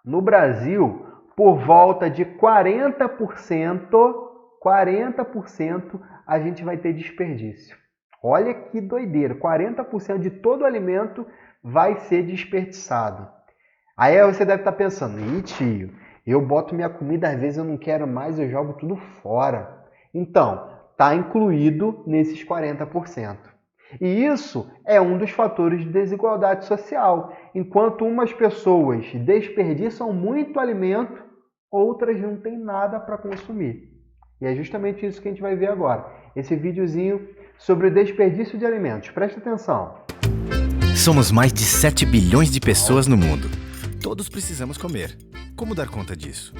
no Brasil, por volta de 40% a gente vai ter desperdício. Olha que doideira, 40% de todo alimento vai ser desperdiçado. Aí você deve estar pensando, tio, eu boto minha comida, às vezes eu não quero mais, eu jogo tudo fora. Então, está incluído nesses 40%. E isso é um dos fatores de desigualdade social. Enquanto umas pessoas desperdiçam muito alimento, outras não têm nada para consumir. E é justamente isso que a gente vai ver agora. Esse videozinho sobre o desperdício de alimentos. Presta atenção. Somos mais de 7 bilhões de pessoas no mundo. Todos precisamos comer. Como dar conta disso?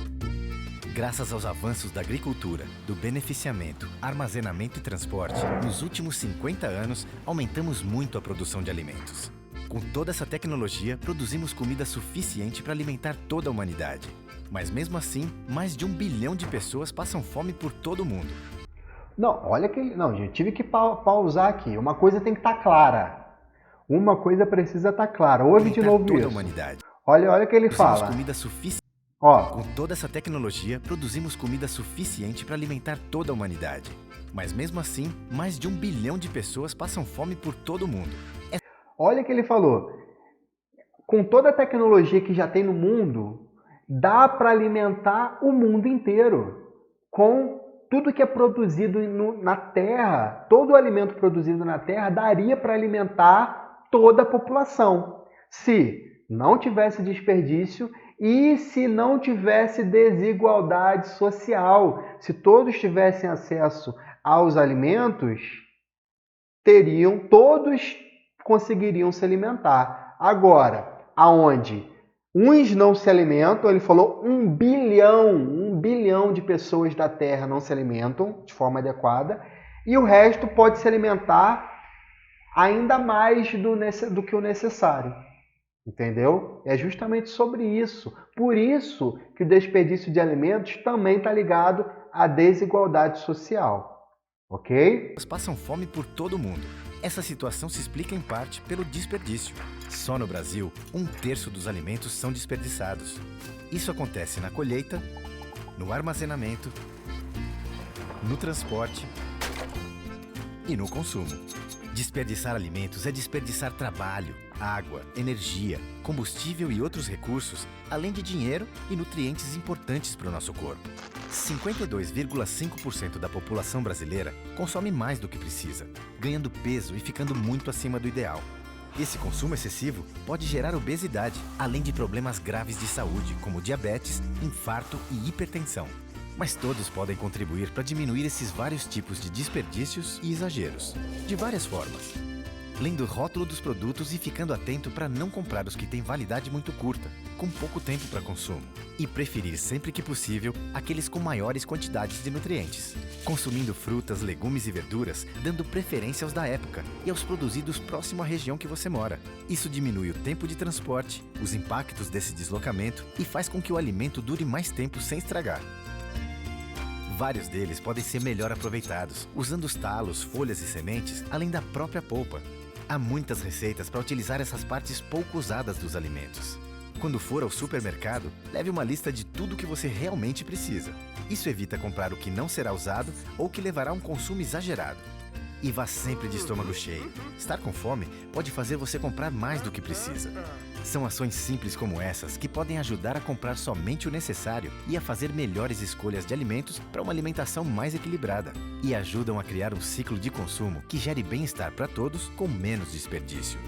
Graças aos avanços da agricultura, do beneficiamento, armazenamento e transporte, nos últimos 50 anos, aumentamos muito a produção de alimentos. Com toda essa tecnologia, produzimos comida suficiente para alimentar toda a humanidade. Mas mesmo assim, mais de 1 bilhão de pessoas passam fome por todo o mundo. Não, olha que... Não, gente, tive que pausar aqui. Uma coisa tem que estar clara. Uma coisa precisa estar clara. Ouve de novo toda isso. A humanidade. Olha o que ele fala. Comida suficiente. Com toda essa tecnologia, produzimos comida suficiente para alimentar toda a humanidade. Mas mesmo assim, mais de 1 bilhão de pessoas passam fome por todo o mundo. Olha o que ele falou. Com toda a tecnologia que já tem no mundo, dá para alimentar o mundo inteiro. Com tudo que é produzido na Terra, todo o alimento produzido na Terra daria para alimentar toda a população. Se não tivesse desperdício e se não tivesse desigualdade social. Se todos tivessem acesso aos alimentos, todos conseguiriam se alimentar. Agora, aonde uns não se alimentam, ele falou 1 bilhão de pessoas da Terra não se alimentam de forma adequada, e o resto pode se alimentar ainda mais do que o necessário. Entendeu? É justamente sobre isso. Por isso que o desperdício de alimentos também está ligado à desigualdade social. Ok? Passam fome por todo o mundo. Essa situação se explica em parte pelo desperdício. Só no Brasil, 1/3 dos alimentos são desperdiçados. Isso acontece na colheita, no armazenamento, no transporte e no consumo. Desperdiçar alimentos é desperdiçar trabalho, água, energia, combustível e outros recursos, além de dinheiro e nutrientes importantes para o nosso corpo. 52,5% da população brasileira consome mais do que precisa, ganhando peso e ficando muito acima do ideal. Esse consumo excessivo pode gerar obesidade, além de problemas graves de saúde, como diabetes, infarto e hipertensão. Mas todos podem contribuir para diminuir esses vários tipos de desperdícios e exageros, de várias formas. Lendo o rótulo dos produtos e ficando atento para não comprar os que têm validade muito curta, com pouco tempo para consumo. E preferir sempre que possível aqueles com maiores quantidades de nutrientes. Consumindo frutas, legumes e verduras, dando preferência aos da época e aos produzidos próximo à região que você mora. Isso diminui o tempo de transporte, os impactos desse deslocamento e faz com que o alimento dure mais tempo sem estragar. Vários deles podem ser melhor aproveitados, usando os talos, folhas e sementes, além da própria polpa. Há muitas receitas para utilizar essas partes pouco usadas dos alimentos. Quando for ao supermercado, leve uma lista de tudo que você realmente precisa. Isso evita comprar o que não será usado ou que levará a um consumo exagerado. E vá sempre de estômago cheio. Estar com fome pode fazer você comprar mais do que precisa. São ações simples como essas que podem ajudar a comprar somente o necessário e a fazer melhores escolhas de alimentos para uma alimentação mais equilibrada. E ajudam a criar um ciclo de consumo que gere bem-estar para todos com menos desperdício.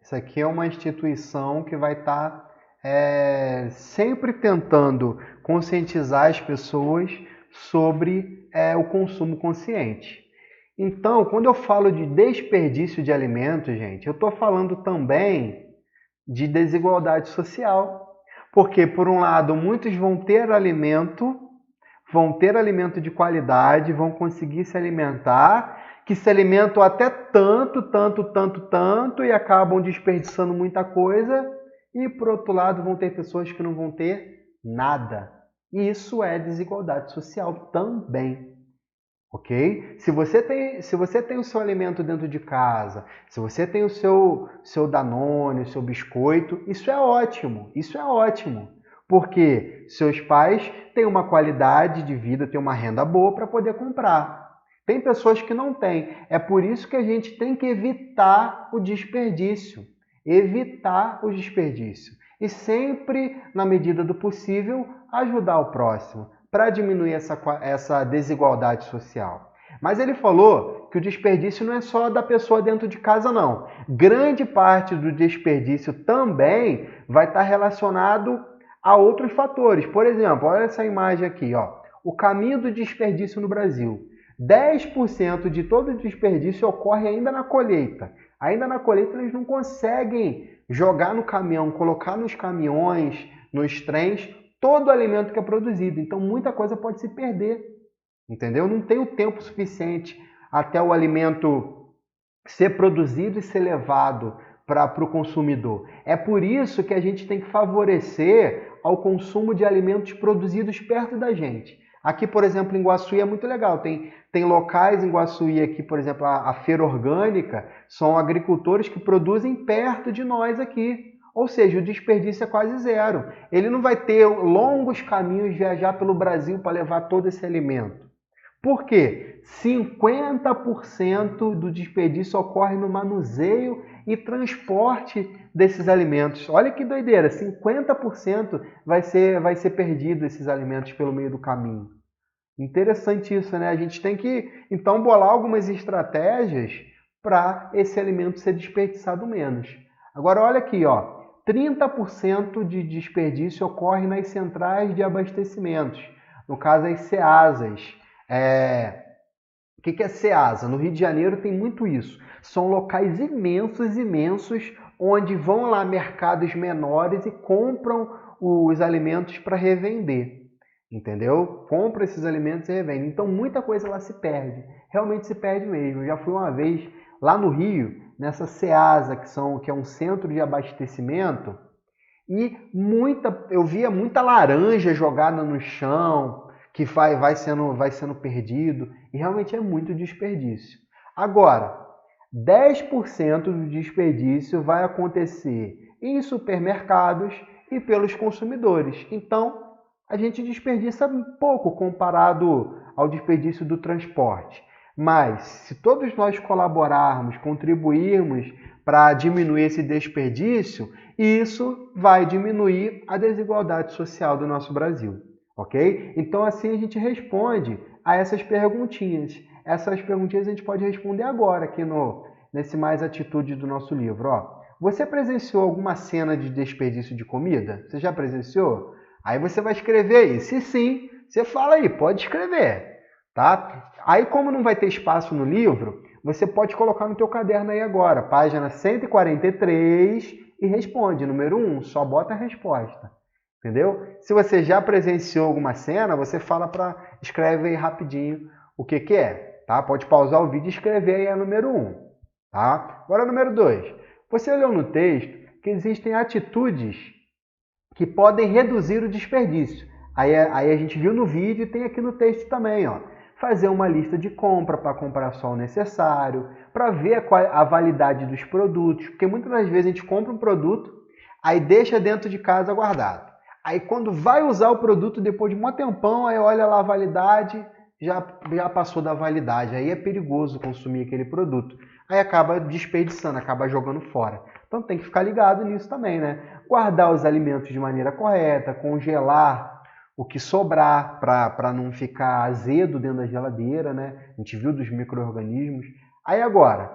Isso aqui é uma instituição que vai estar sempre tentando conscientizar as pessoas sobre o consumo consciente. Então, quando eu falo de desperdício de alimentos, gente, eu estou falando também de desigualdade social. Porque, por um lado, muitos vão ter alimento de qualidade, vão conseguir se alimentar, que se alimentam até tanto, e acabam desperdiçando muita coisa. E, por outro lado, vão ter pessoas que não vão ter nada. E isso é desigualdade social também. Ok? Se você tem o seu alimento dentro de casa, se você tem o seu Danone, o seu biscoito, isso é ótimo. Isso é ótimo. Porque seus pais têm uma qualidade de vida, têm uma renda boa para poder comprar. Tem pessoas que não têm. É por isso que a gente tem que evitar o desperdício. Evitar o desperdício. E sempre, na medida do possível, ajudar o próximo, para diminuir essa desigualdade social. Mas ele falou que o desperdício não é só da pessoa dentro de casa, não. Grande parte do desperdício também vai estar relacionado a outros fatores. Por exemplo, olha essa imagem aqui, ó. O caminho do desperdício no Brasil. 10% de todo o desperdício ocorre ainda na colheita. Ainda na colheita eles não conseguem jogar no caminhão, colocar nos caminhões, nos trens, todo o alimento que é produzido. Então, muita coisa pode se perder, entendeu? Não tem o tempo suficiente até o alimento ser produzido e ser levado para o consumidor. É por isso que a gente tem que favorecer ao consumo de alimentos produzidos perto da gente. Aqui, por exemplo, em Guaçuí é muito legal. Tem locais em Guaçuí aqui, por exemplo, a Feira Orgânica, são agricultores que produzem perto de nós aqui. Ou seja, o desperdício é quase zero. Ele não vai ter longos caminhos, viajar pelo Brasil para levar todo esse alimento. Por quê? 50% do desperdício ocorre no manuseio e transporte desses alimentos. Olha que doideira, 50% vai ser perdido esses alimentos pelo meio do caminho. Interessante isso, né? A gente tem que, então, bolar algumas estratégias para esse alimento ser desperdiçado menos. Agora, olha aqui, ó. 30% de desperdício ocorre nas centrais de abastecimentos, no caso as CEASAs. O que é CEASA? No Rio de Janeiro tem muito isso. São locais imensos, onde vão lá mercados menores e compram os alimentos para revender. Entendeu? Compra esses alimentos e revende. Então muita coisa lá se perde. Realmente se perde mesmo. Eu já fui uma vez lá no Rio, nessa CEASA, que é um centro de abastecimento, e eu via muita laranja jogada no chão, que vai sendo perdido, e realmente é muito desperdício. Agora, 10% do desperdício vai acontecer em supermercados e pelos consumidores. Então, a gente desperdiça pouco comparado ao desperdício do transporte. Mas, se todos nós colaborarmos, contribuirmos para diminuir esse desperdício, isso vai diminuir a desigualdade social do nosso Brasil, ok? Então, assim a gente responde a essas perguntinhas. Essas perguntinhas a gente pode responder agora aqui nesse Mais Atitude do nosso livro. Ó, você presenciou alguma cena de desperdício de comida? Você já presenciou? Aí você vai escrever aí. Se sim, você fala aí, pode escrever, tá? Aí, como não vai ter espaço no livro, você pode colocar no teu caderno aí agora, página 143, e responde. Número 1, só bota a resposta, entendeu? Se você já presenciou alguma cena, você escreve aí rapidinho o que é, tá? Pode pausar o vídeo e escrever aí a número 1, tá? Agora, número 2, você leu no texto que existem atitudes que podem reduzir o desperdício. Aí a gente viu no vídeo e tem aqui no texto também, ó. Fazer uma lista de compra para comprar só o necessário, para ver a validade dos produtos, porque muitas das vezes a gente compra um produto, aí deixa dentro de casa guardado. Aí quando vai usar o produto, depois de um tempão, aí olha lá a validade, já passou da validade, aí é perigoso consumir aquele produto. Aí acaba desperdiçando, acaba jogando fora. Então tem que ficar ligado nisso também, né? Guardar os alimentos de maneira correta, congelar o que sobrar para não ficar azedo dentro da geladeira, né? A gente viu dos micro-organismos. Aí agora,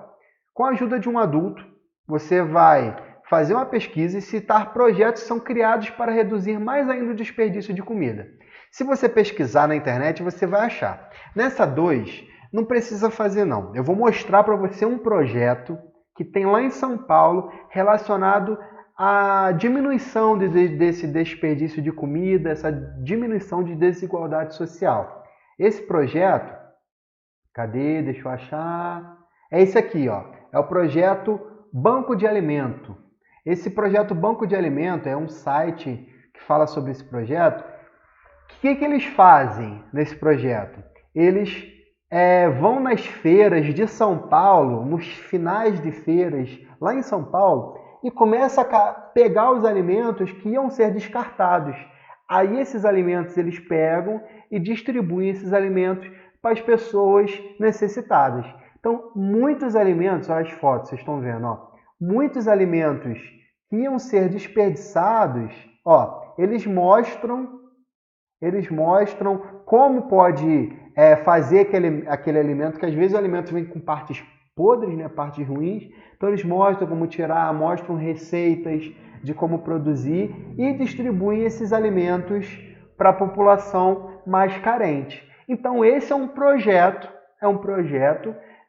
com a ajuda de um adulto, você vai fazer uma pesquisa e citar projetos que são criados para reduzir mais ainda o desperdício de comida. Se você pesquisar na internet, você vai achar. Nessa 2, não precisa fazer não. Eu vou mostrar para você um projeto que tem lá em São Paulo relacionado a diminuição desse desperdício de comida, essa diminuição de desigualdade social. Esse projeto, cadê? Deixa eu achar. É esse aqui, ó. É o projeto Banco de Alimento. Esse projeto Banco de Alimento é um site que fala sobre esse projeto. O que eles fazem nesse projeto? Eles vão nas feiras de São Paulo, nos finais de feiras lá em São Paulo, e começa a pegar os alimentos que iam ser descartados. Aí esses alimentos eles pegam e distribuem esses alimentos para as pessoas necessitadas. Então, muitos alimentos, olha as fotos, vocês estão vendo, ó, muitos alimentos que iam ser desperdiçados, ó, eles mostram como pode fazer aquele alimento, que às vezes o alimento vem com partes podres, né, partes ruins. Então eles mostram como tirar, mostram receitas de como produzir e distribuem esses alimentos para a população mais carente. Então esse é um projeto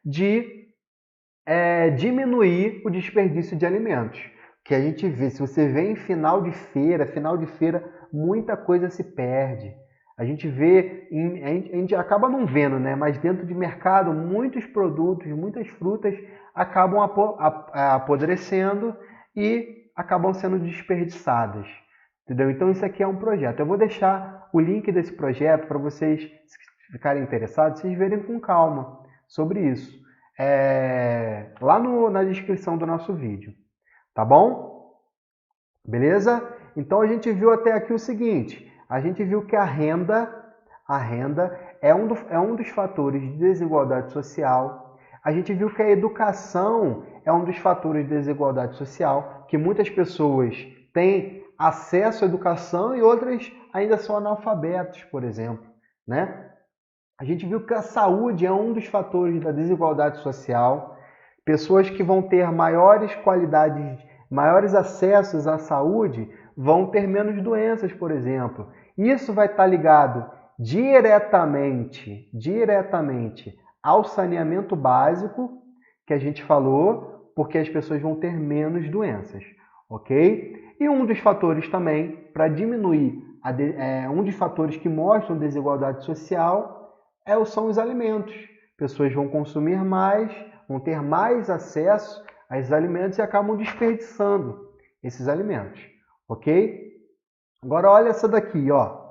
de diminuir o desperdício de alimentos. Que a gente vê, se você vê em final de feira, muita coisa se perde. A gente vê, a gente acaba não vendo, né? Mas dentro de mercado, muitos produtos, muitas frutas acabam apodrecendo e acabam sendo desperdiçadas. Entendeu? Então isso aqui é um projeto. Eu vou deixar o link desse projeto para vocês, se ficarem interessados, vocês verem com calma sobre isso. Lá na descrição do nosso vídeo. Tá bom? Beleza? Então a gente viu até aqui o seguinte. A gente viu que a renda é um dos fatores de desigualdade social. A gente viu que a educação é um dos fatores de desigualdade social, que muitas pessoas têm acesso à educação e outras ainda são analfabetos, por exemplo, né? A gente viu que a saúde é um dos fatores da desigualdade social. Pessoas que vão ter maiores qualidades, maiores acessos à saúde, vão ter menos doenças, por exemplo. Isso vai estar ligado diretamente ao saneamento básico que a gente falou, porque as pessoas vão ter menos doenças, ok? E um dos fatores também para diminuir, um dos fatores que mostram desigualdade social são os alimentos. Pessoas vão consumir mais, vão ter mais acesso a esses alimentos e acabam desperdiçando esses alimentos, ok? Agora olha essa daqui, ó.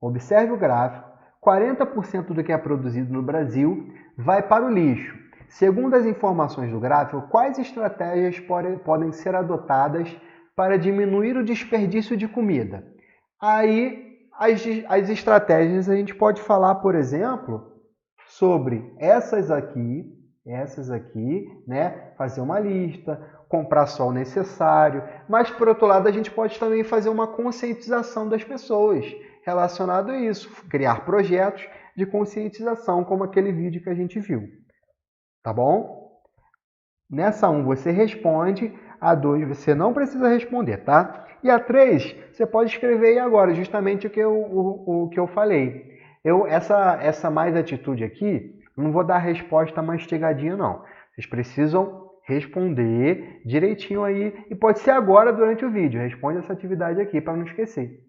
Observe o gráfico. 40% do que é produzido no Brasil vai para o lixo. Segundo as informações do gráfico, quais estratégias podem ser adotadas para diminuir o desperdício de comida? Aí, as estratégias a gente pode falar, por exemplo, sobre essas aqui, né? Fazer uma lista, comprar só o necessário. Mas, por outro lado, a gente pode também fazer uma conscientização das pessoas relacionado a isso. Criar projetos de conscientização, como aquele vídeo que a gente viu. Tá bom? Nessa 1 você responde, a 2 você não precisa responder, tá? E a 3 você pode escrever aí agora, justamente o que eu falei. Essa mais atitude aqui, não vou dar a resposta mastigadinha, não. Vocês precisam responder direitinho aí, e pode ser agora durante o vídeo. Responde essa atividade aqui para não esquecer.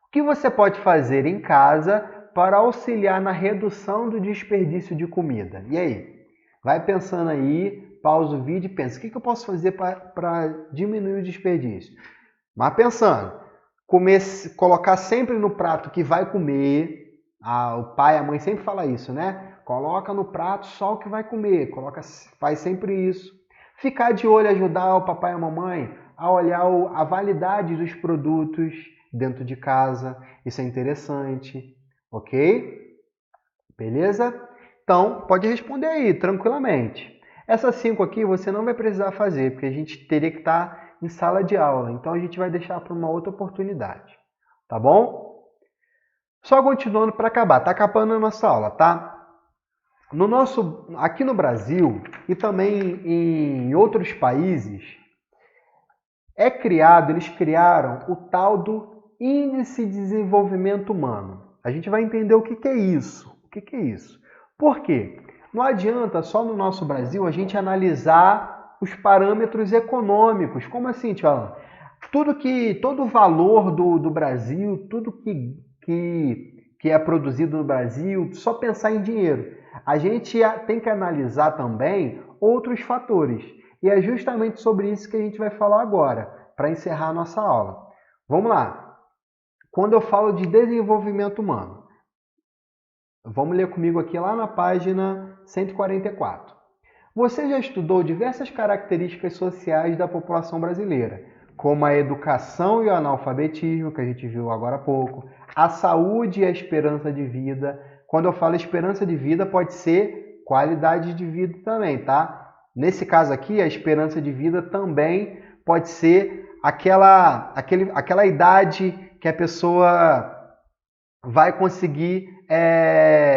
O que você pode fazer em casa para auxiliar na redução do desperdício de comida? E aí? Vai pensando aí, pausa o vídeo e pensa, o que eu posso fazer para diminuir o desperdício? Mas pensando, colocar sempre no prato que vai comer, o pai e a mãe sempre falam isso, né? Coloca no prato só o que vai comer, faz sempre isso. Ficar de olho, ajudar o papai e a mamãe a olhar a validade dos produtos dentro de casa, isso é interessante, ok? Beleza? Então, pode responder aí, tranquilamente. Essas 5 aqui você não vai precisar fazer, porque a gente teria que estar em sala de aula. Então, a gente vai deixar para uma outra oportunidade. Tá bom? Só continuando para acabar. Tá acabando a nossa aula, tá? Aqui no Brasil e também em outros países, eles criaram o tal do Índice de Desenvolvimento Humano. A gente vai entender o que é isso. O que é isso? Por quê? Não adianta só no nosso Brasil a gente analisar os parâmetros econômicos. Como assim, tio Alan? Todo o valor do Brasil, tudo que é produzido no Brasil, só pensar em dinheiro. A gente tem que analisar também outros fatores. E é justamente sobre isso que a gente vai falar agora, para encerrar a nossa aula. Vamos lá. Quando eu falo de desenvolvimento humano, vamos ler comigo aqui lá na página 144. Você já estudou diversas características sociais da população brasileira, como a educação e o analfabetismo, que a gente viu agora há pouco, a saúde e a esperança de vida. Quando eu falo esperança de vida, pode ser qualidade de vida também, tá? Nesse caso aqui, a esperança de vida também pode ser aquela idade que a pessoa vai conseguir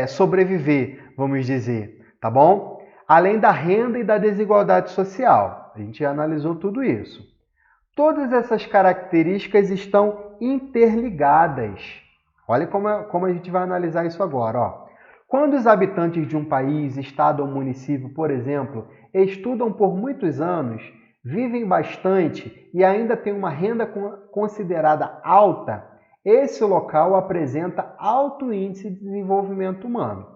sobreviver, vamos dizer, tá bom? Além da renda e da desigualdade social. A gente já analisou tudo isso. Todas essas características estão interligadas. Olha como a gente vai analisar isso agora. Ó. Quando os habitantes de um país, estado ou município, por exemplo, estudam por muitos anos, vivem bastante e ainda têm uma renda considerada alta, esse local apresenta alto índice de desenvolvimento humano.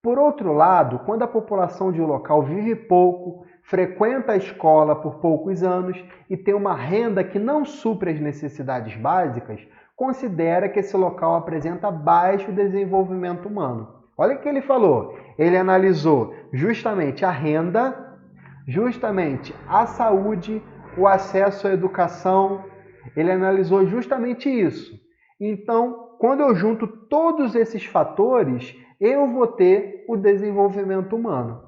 Por outro lado, quando a população de um local vive pouco, frequenta a escola por poucos anos e tem uma renda que não supre as necessidades básicas, considera que esse local apresenta baixo desenvolvimento humano. Olha o que ele falou. Ele analisou justamente a renda, justamente a saúde, o acesso à educação. Ele analisou justamente isso. Então, quando eu junto todos esses fatores, eu vou ter o desenvolvimento humano.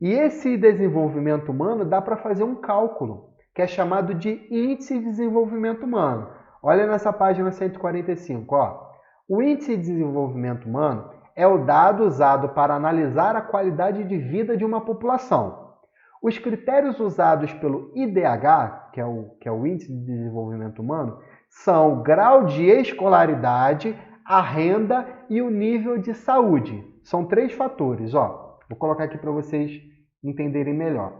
E esse desenvolvimento humano dá para fazer um cálculo, que é chamado de Índice de Desenvolvimento Humano. Olha nessa página 145. Ó. O Índice de Desenvolvimento Humano é o dado usado para analisar a qualidade de vida de uma população. Os critérios usados pelo IDH, que é o Índice de Desenvolvimento Humano, são o grau de escolaridade, a renda e o nível de saúde. São 3 fatores. Ó. Vou colocar aqui para vocês entenderem melhor.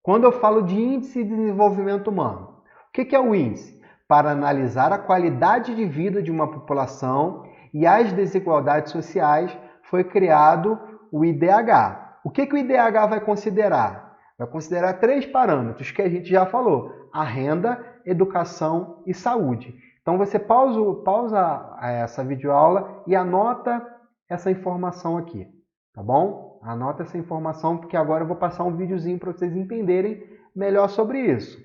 Quando eu falo de Índice de Desenvolvimento Humano, o que é o índice? Para analisar a qualidade de vida de uma população e as desigualdades sociais, foi criado o IDH. O que o IDH vai considerar? Vai considerar 3 parâmetros que a gente já falou: a renda, educação e saúde. Então você pausa essa videoaula e anota essa informação aqui, tá bom? Anota essa informação porque agora eu vou passar um videozinho para vocês entenderem melhor sobre isso.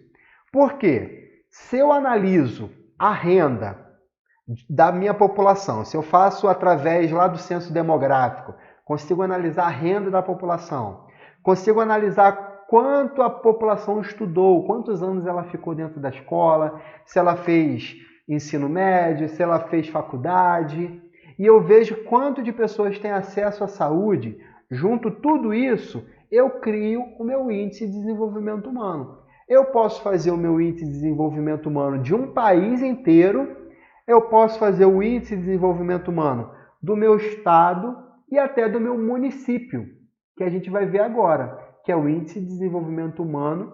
Por quê? Se eu analiso a renda da minha população, se eu faço através lá do censo demográfico, consigo analisar a renda da população, consigo analisar quanto a população estudou, quantos anos ela ficou dentro da escola, se ela fez ensino médio, se ela fez faculdade, e eu vejo quanto de pessoas têm acesso à saúde, junto tudo isso, eu crio o meu índice de desenvolvimento humano. Eu posso fazer o meu índice de desenvolvimento humano de um país inteiro, eu posso fazer o índice de desenvolvimento humano do meu estado e até do meu município, que a gente vai ver agora, que é o índice de desenvolvimento humano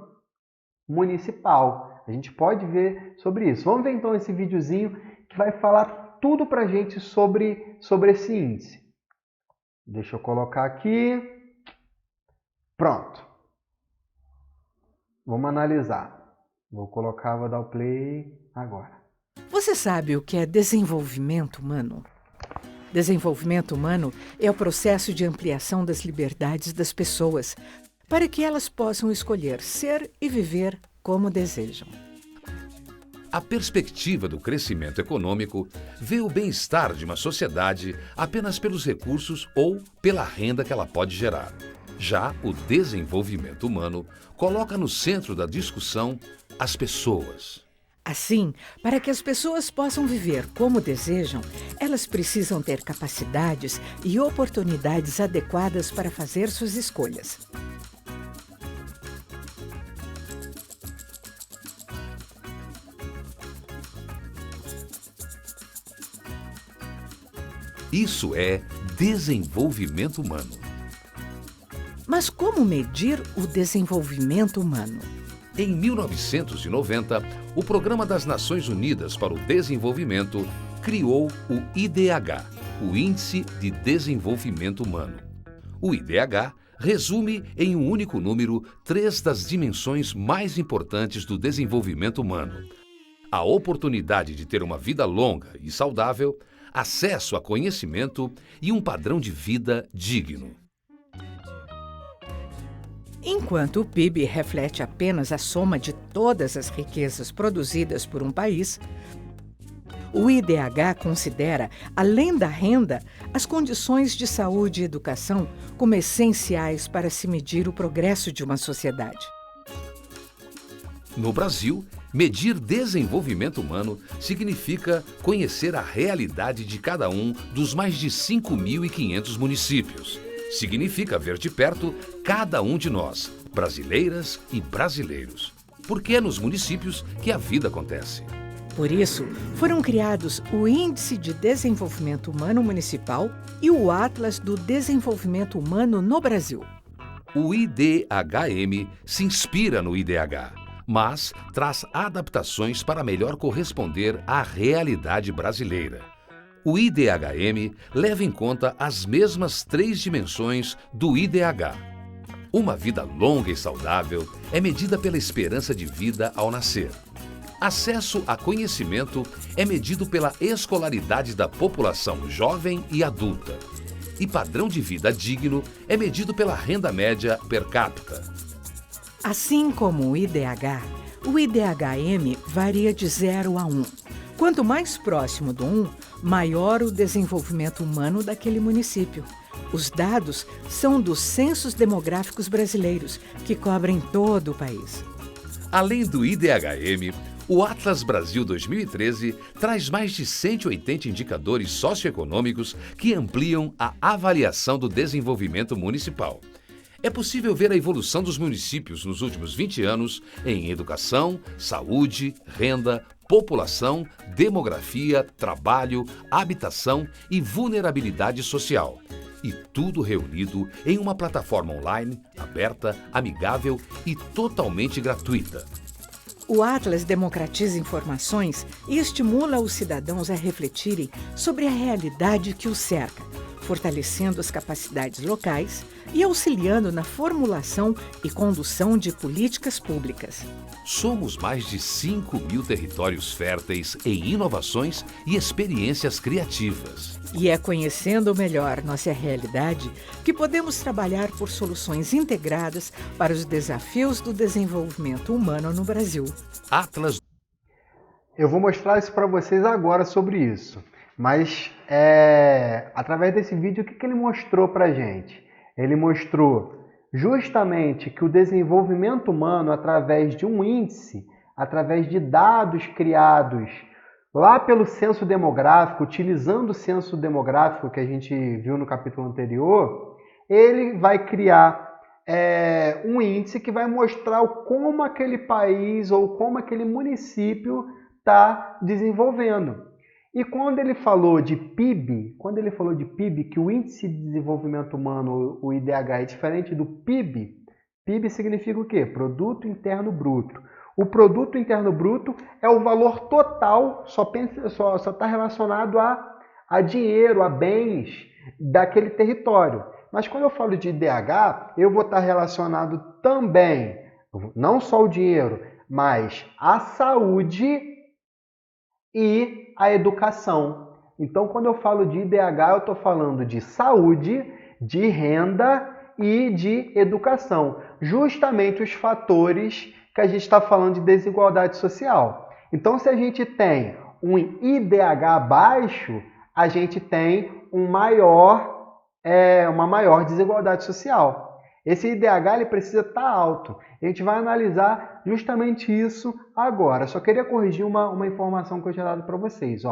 municipal. A gente pode ver sobre isso. Vamos ver então esse videozinho que vai falar tudo pra gente sobre esse índice. Deixa eu colocar aqui. Pronto. Vamos analisar. Vou dar o play agora. Você sabe o que é desenvolvimento humano? Desenvolvimento humano é o processo de ampliação das liberdades das pessoas para que elas possam escolher ser e viver como desejam. A perspectiva do crescimento econômico vê o bem-estar de uma sociedade apenas pelos recursos ou pela renda que ela pode gerar. Já o desenvolvimento humano coloca no centro da discussão as pessoas. Assim, para que as pessoas possam viver como desejam, elas precisam ter capacidades e oportunidades adequadas para fazer suas escolhas. Isso é desenvolvimento humano. Mas como medir o desenvolvimento humano? Em 1990, o Programa das Nações Unidas para o Desenvolvimento criou o IDH, o Índice de Desenvolvimento Humano. O IDH resume em um único número 3 das dimensões mais importantes do desenvolvimento humano: a oportunidade de ter uma vida longa e saudável, acesso a conhecimento e um padrão de vida digno. Enquanto o PIB reflete apenas a soma de todas as riquezas produzidas por um país, o IDH considera, além da renda, as condições de saúde e educação como essenciais para se medir o progresso de uma sociedade. No Brasil, medir desenvolvimento humano significa conhecer a realidade de cada um dos mais de 5.500 municípios. Significa ver de perto cada um de nós, brasileiras e brasileiros. Porque é nos municípios que a vida acontece. Por isso, foram criados o Índice de Desenvolvimento Humano Municipal e o Atlas do Desenvolvimento Humano no Brasil. O IDHM se inspira no IDH, mas traz adaptações para melhor corresponder à realidade brasileira. O IDHM leva em conta as mesmas 3 dimensões do IDH. Uma vida longa e saudável é medida pela esperança de vida ao nascer. Acesso a conhecimento é medido pela escolaridade da população jovem e adulta. E padrão de vida digno é medido pela renda média per capita. Assim como o IDHM varia de 0 a 1. Quanto mais próximo do 1, maior o desenvolvimento humano daquele município. Os dados são dos censos demográficos brasileiros, que cobrem todo o país. Além do IDHM, o Atlas Brasil 2013 traz mais de 180 indicadores socioeconômicos que ampliam a avaliação do desenvolvimento municipal. É possível ver a evolução dos municípios nos últimos 20 anos em educação, saúde, renda, população, demografia, trabalho, habitação e vulnerabilidade social. E tudo reunido em uma plataforma online, aberta, amigável e totalmente gratuita. O Atlas democratiza informações e estimula os cidadãos a refletirem sobre a realidade que os cerca, fortalecendo as capacidades locais e auxiliando na formulação e condução de políticas públicas. Somos mais de 5.000 territórios férteis em inovações e experiências criativas. E é conhecendo melhor nossa realidade que podemos trabalhar por soluções integradas para os desafios do desenvolvimento humano no Brasil. Atlas. Eu vou mostrar isso para vocês agora sobre isso. Mas, através desse vídeo, o que ele mostrou para a gente? Ele mostrou justamente que o desenvolvimento humano, através de um índice, através de dados criados lá pelo censo demográfico, utilizando o censo demográfico que a gente viu no capítulo anterior, ele vai criar um índice que vai mostrar como aquele país ou como aquele município está desenvolvendo. E quando ele falou de PIB, que o Índice de Desenvolvimento Humano, o IDH, é diferente do PIB, PIB significa o quê? Produto Interno Bruto. O Produto Interno Bruto é o valor total, só está relacionado a dinheiro, a bens daquele território. Mas quando eu falo de IDH, eu vou estar relacionado também, não só o dinheiro, mas a saúde e a educação. Então, quando eu falo de IDH, eu estou falando de saúde, de renda e de educação. Justamente os fatores que a gente está falando de desigualdade social. Então, se a gente tem um IDH baixo, a gente tem uma maior desigualdade social. Esse IDH ele precisa estar alto. A gente vai analisar justamente isso agora. Só queria corrigir uma informação que eu tinha dado para vocês.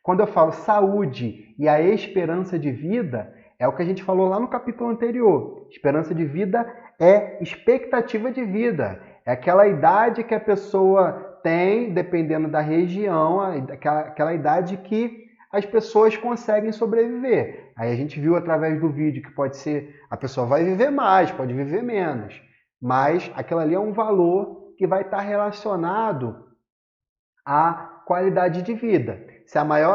Quando eu falo saúde e a esperança de vida, é o que a gente falou lá no capítulo anterior. Esperança de vida é expectativa de vida. É aquela idade que a pessoa tem, dependendo da região, aquela idade que as pessoas conseguem sobreviver. Aí a gente viu através do vídeo que pode ser, a pessoa vai viver mais, pode viver menos, mas aquilo ali é um valor que vai estar relacionado à qualidade de vida.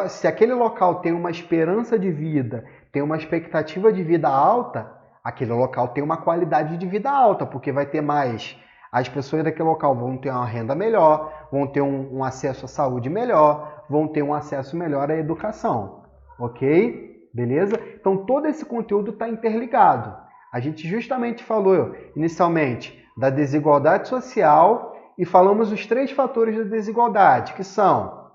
Se aquele local tem uma esperança de vida, tem uma expectativa de vida alta, aquele local tem uma qualidade de vida alta, porque vai ter mais. As pessoas daquele local vão ter uma renda melhor, vão ter um acesso à saúde melhor, vão ter um acesso melhor à educação. Ok? Beleza? Então todo esse conteúdo está interligado. A gente justamente falou inicialmente da desigualdade social e falamos os 3 fatores da desigualdade, que são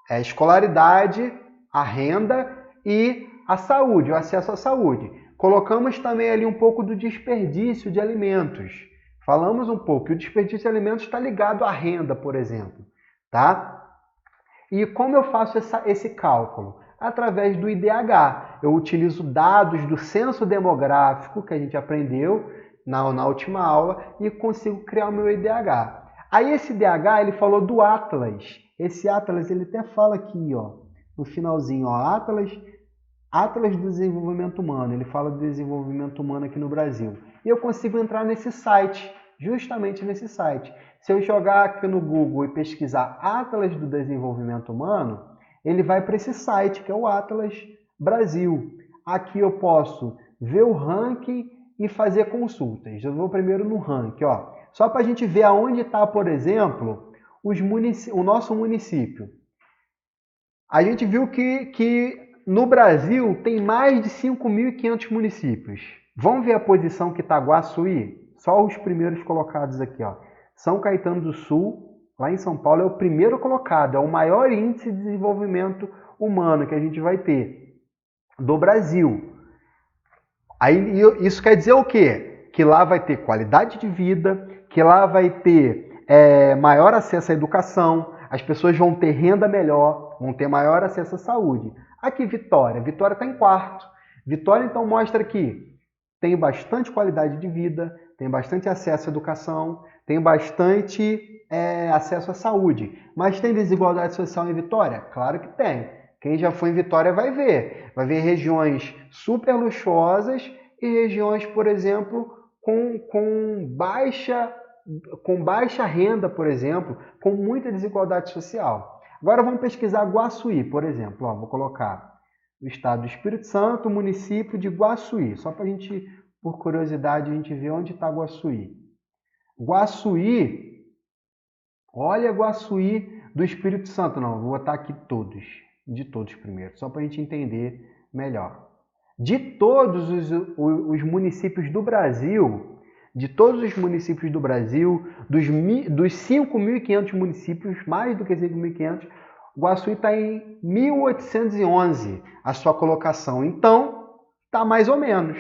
a escolaridade, a renda e a saúde, o acesso à saúde. Colocamos também ali um pouco do desperdício de alimentos. Falamos um pouco que o desperdício de alimentos está ligado à renda, por exemplo. Tá? E como eu faço esse cálculo? Através do IDH. Eu utilizo dados do censo demográfico que a gente aprendeu na última aula e consigo criar o meu IDH. Aí esse IDH, ele falou do Atlas. Esse Atlas, ele até fala aqui, ó, no finalzinho, ó, Atlas do Desenvolvimento Humano. Ele fala do desenvolvimento humano aqui no Brasil. E eu consigo entrar nesse site, justamente nesse site. Se eu jogar aqui no Google e pesquisar Atlas do Desenvolvimento Humano, ele vai para esse site, que é o Atlas Brasil. Aqui eu posso ver o ranking e fazer consultas. Eu vou primeiro no ranking, ó. Só para a gente ver aonde está, por exemplo, o nosso município. A gente viu que no Brasil tem mais de 5.500 municípios. Vamos ver a posição que está Guaçuí? Só os primeiros colocados aqui, ó. São Caetano do Sul, lá em São Paulo, é o primeiro colocado. É o maior índice de desenvolvimento humano que a gente vai ter do Brasil. Aí, isso quer dizer o quê? Que lá vai ter qualidade de vida, que lá vai ter maior acesso à educação, as pessoas vão ter renda melhor, vão ter maior acesso à saúde. Aqui, Vitória. Vitória está em quarto. Vitória, então, mostra que tem bastante qualidade de vida, tem bastante acesso à educação, tem bastante acesso à saúde. Mas tem desigualdade social em Vitória? Claro que tem. Quem já foi em Vitória vai ver. Vai ver regiões super luxuosas e regiões, por exemplo, com baixa renda, por exemplo, com muita desigualdade social. Agora vamos pesquisar Guaçuí, por exemplo. Ó, vou colocar o estado do Espírito Santo, o município de Guaçuí. Só para a gente, por curiosidade, a gente ver onde está Guaçuí. Guaçuí, olha Guaçuí do Espírito Santo. Não, vou botar aqui todos, de todos primeiro, só para a gente entender melhor. De todos os municípios do Brasil, dos 5.500 municípios, mais do que 5.500, Guaçuí está em 1.811 a sua colocação. Então, está mais ou menos,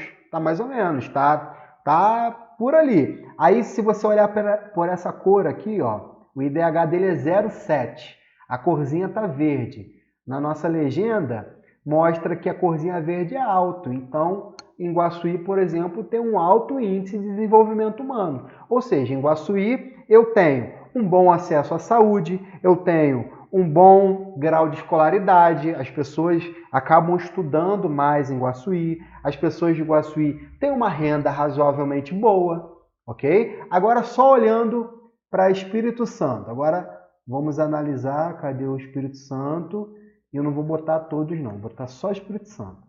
tá por ali. Aí, se você olhar por essa cor aqui, ó, o IDH dele é 0,7. A corzinha está verde. Na nossa legenda, mostra que a corzinha verde é alto. Então, em Guaçuí, por exemplo, tem um alto índice de desenvolvimento humano. Ou seja, em Guaçuí eu tenho um bom acesso à saúde, eu tenho um bom grau de escolaridade, as pessoas acabam estudando mais em Guaçuí, as pessoas de Guaçuí têm uma renda razoavelmente boa, ok? Agora só olhando para Espírito Santo. Agora vamos analisar, cadê o Espírito Santo? Eu não vou botar todos não, vou botar só Espírito Santo.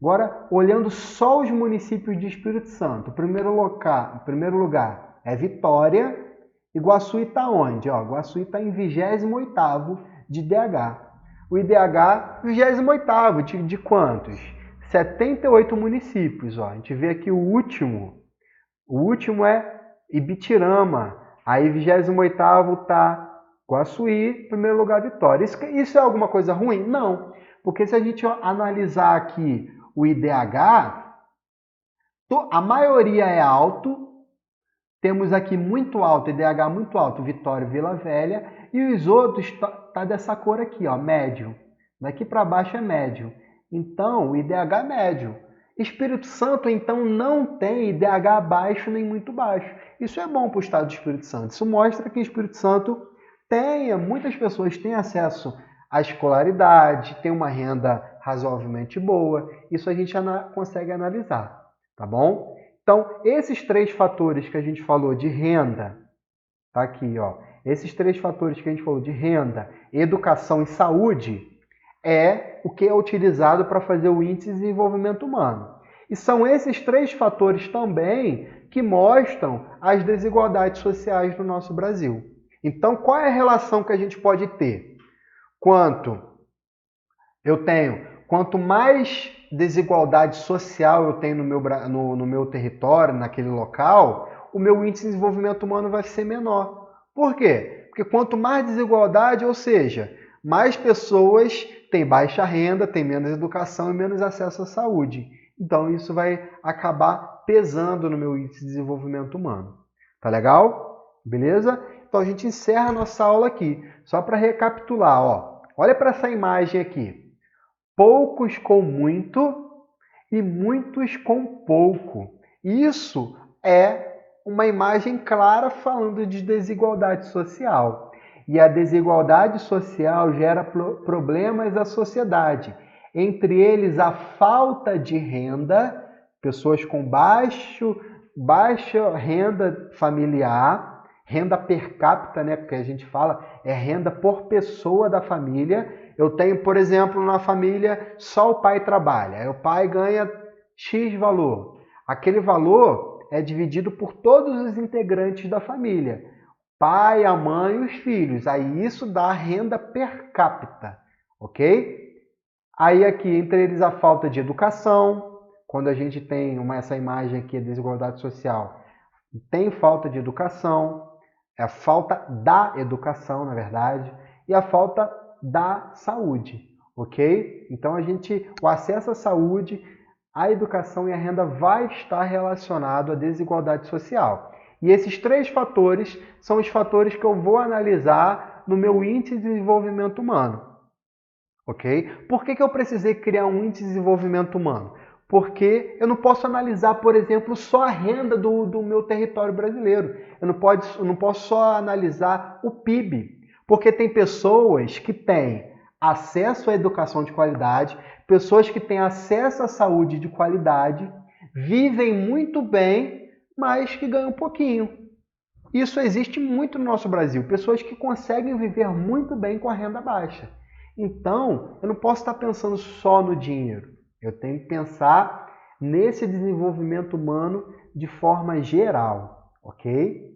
Agora, olhando só os municípios de Espírito Santo, o primeiro lugar é Vitória, e Guaçuí está onde? Ó, Guaçuí está em 28º de DH. O IDH, 28º, de quantos? 78 municípios. Ó. A gente vê aqui o último é Ibitirama. Aí 28º está Guaçuí, primeiro lugar Vitória. Isso é alguma coisa ruim? Não, porque se a gente analisar aqui o IDH, a maioria é alto, temos aqui muito alto, IDH muito alto, Vitória e Vila Velha, e os outros tá dessa cor aqui, ó, médio. Daqui para baixo é médio. Então, o IDH é médio. Espírito Santo, então, não tem IDH baixo nem muito baixo. Isso é bom para o estado do Espírito Santo. Isso mostra que o Espírito Santo muitas pessoas têm acesso a escolaridade, tem uma renda razoavelmente boa. Isso a gente consegue analisar, tá bom? Então, esses 3 fatores que a gente falou de renda, tá aqui, ó. Esses 3 fatores que a gente falou de renda, educação e saúde, é o que é utilizado para fazer o índice de desenvolvimento humano. E são esses 3 fatores também que mostram as desigualdades sociais no nosso Brasil. Então, qual é a relação que a gente pode ter? Quanto mais desigualdade social eu tenho no meu território, naquele local, o meu índice de desenvolvimento humano vai ser menor. Por quê? Porque quanto mais desigualdade, ou seja, mais pessoas têm baixa renda, têm menos educação e menos acesso à saúde. Então, isso vai acabar pesando no meu índice de desenvolvimento humano. Tá legal? Beleza? Então, a gente encerra a nossa aula aqui. Só para recapitular, ó. Olha para essa imagem aqui. Poucos com muito e muitos com pouco. Isso é uma imagem clara falando de desigualdade social. E a desigualdade social gera problemas à sociedade. Entre eles, a falta de renda, pessoas com baixa renda familiar, renda per capita, né? Porque a gente fala é renda por pessoa da família. Eu tenho, por exemplo, na família, só o pai trabalha. Aí o pai ganha X valor. Aquele valor é dividido por todos os integrantes da família. Pai, a mãe e os filhos. Aí isso dá renda per capita, ok? Aí aqui, entre eles, a falta de educação. Quando a gente tem essa imagem aqui, a desigualdade social, tem falta de educação, é a falta da educação, na verdade, e a falta da saúde, ok? Então, o acesso à saúde, a educação e a renda vai estar relacionado à desigualdade social. E esses 3 fatores são os fatores que eu vou analisar no meu índice de desenvolvimento humano, ok? Por que eu precisei criar um índice de desenvolvimento humano? Porque eu não posso analisar, por exemplo, só a renda do meu território brasileiro. Eu não posso só analisar o PIB, porque tem pessoas que têm acesso à educação de qualidade, pessoas que têm acesso à saúde de qualidade, vivem muito bem, mas que ganham pouquinho. Isso existe muito no nosso Brasil, pessoas que conseguem viver muito bem com a renda baixa. Então, eu não posso estar pensando só no dinheiro. Eu tenho que pensar nesse desenvolvimento humano de forma geral, ok?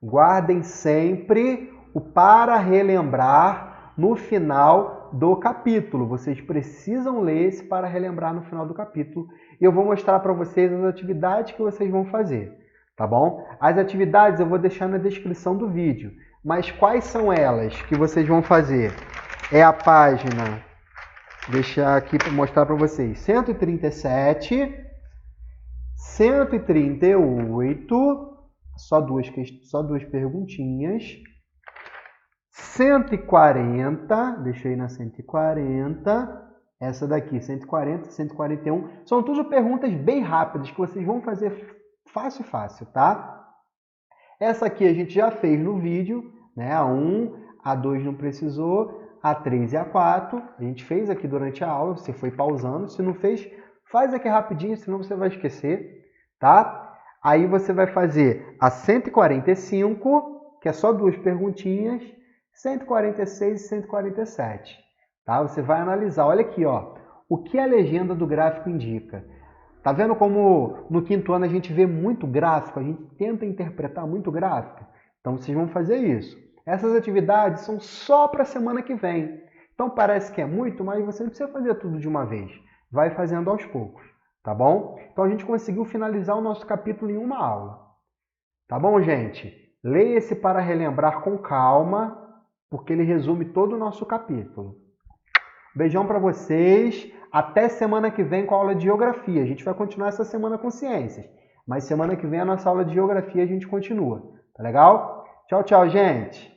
Guardem sempre o para relembrar no final do capítulo. Vocês precisam ler esse para relembrar no final do capítulo. E eu vou mostrar para vocês as atividades que vocês vão fazer, tá bom? As atividades eu vou deixar na descrição do vídeo. Mas quais são elas que vocês vão fazer? É a página, deixar aqui para mostrar para vocês, 137, 138, só duas perguntinhas, 140, deixa eu ir na 140, essa daqui, 140, 141, são tudo perguntas bem rápidas que vocês vão fazer fácil, tá? Essa aqui a gente já fez no vídeo, né? A 1, a 2 não precisou, a 3 e a 4, a gente fez aqui durante a aula, você foi pausando, se não fez, faz aqui rapidinho, senão você vai esquecer, tá? Aí você vai fazer a 145, que é só 2 perguntinhas, 146 e 147, tá? Você vai analisar, olha aqui, ó, o que a legenda do gráfico indica. Tá vendo como no 5º ano a gente vê muito gráfico, a gente tenta interpretar muito gráfico? Então vocês vão fazer isso. Essas atividades são só para a semana que vem. Então parece que é muito, mas você não precisa fazer tudo de uma vez. Vai fazendo aos poucos, tá bom? Então a gente conseguiu finalizar o nosso capítulo em uma aula. Tá bom, gente? Leia esse para relembrar com calma, porque ele resume todo o nosso capítulo. Beijão para vocês. Até semana que vem com a aula de geografia. A gente vai continuar essa semana com ciências. Mas semana que vem a nossa aula de geografia a gente continua. Tá legal? Tchau, tchau, gente!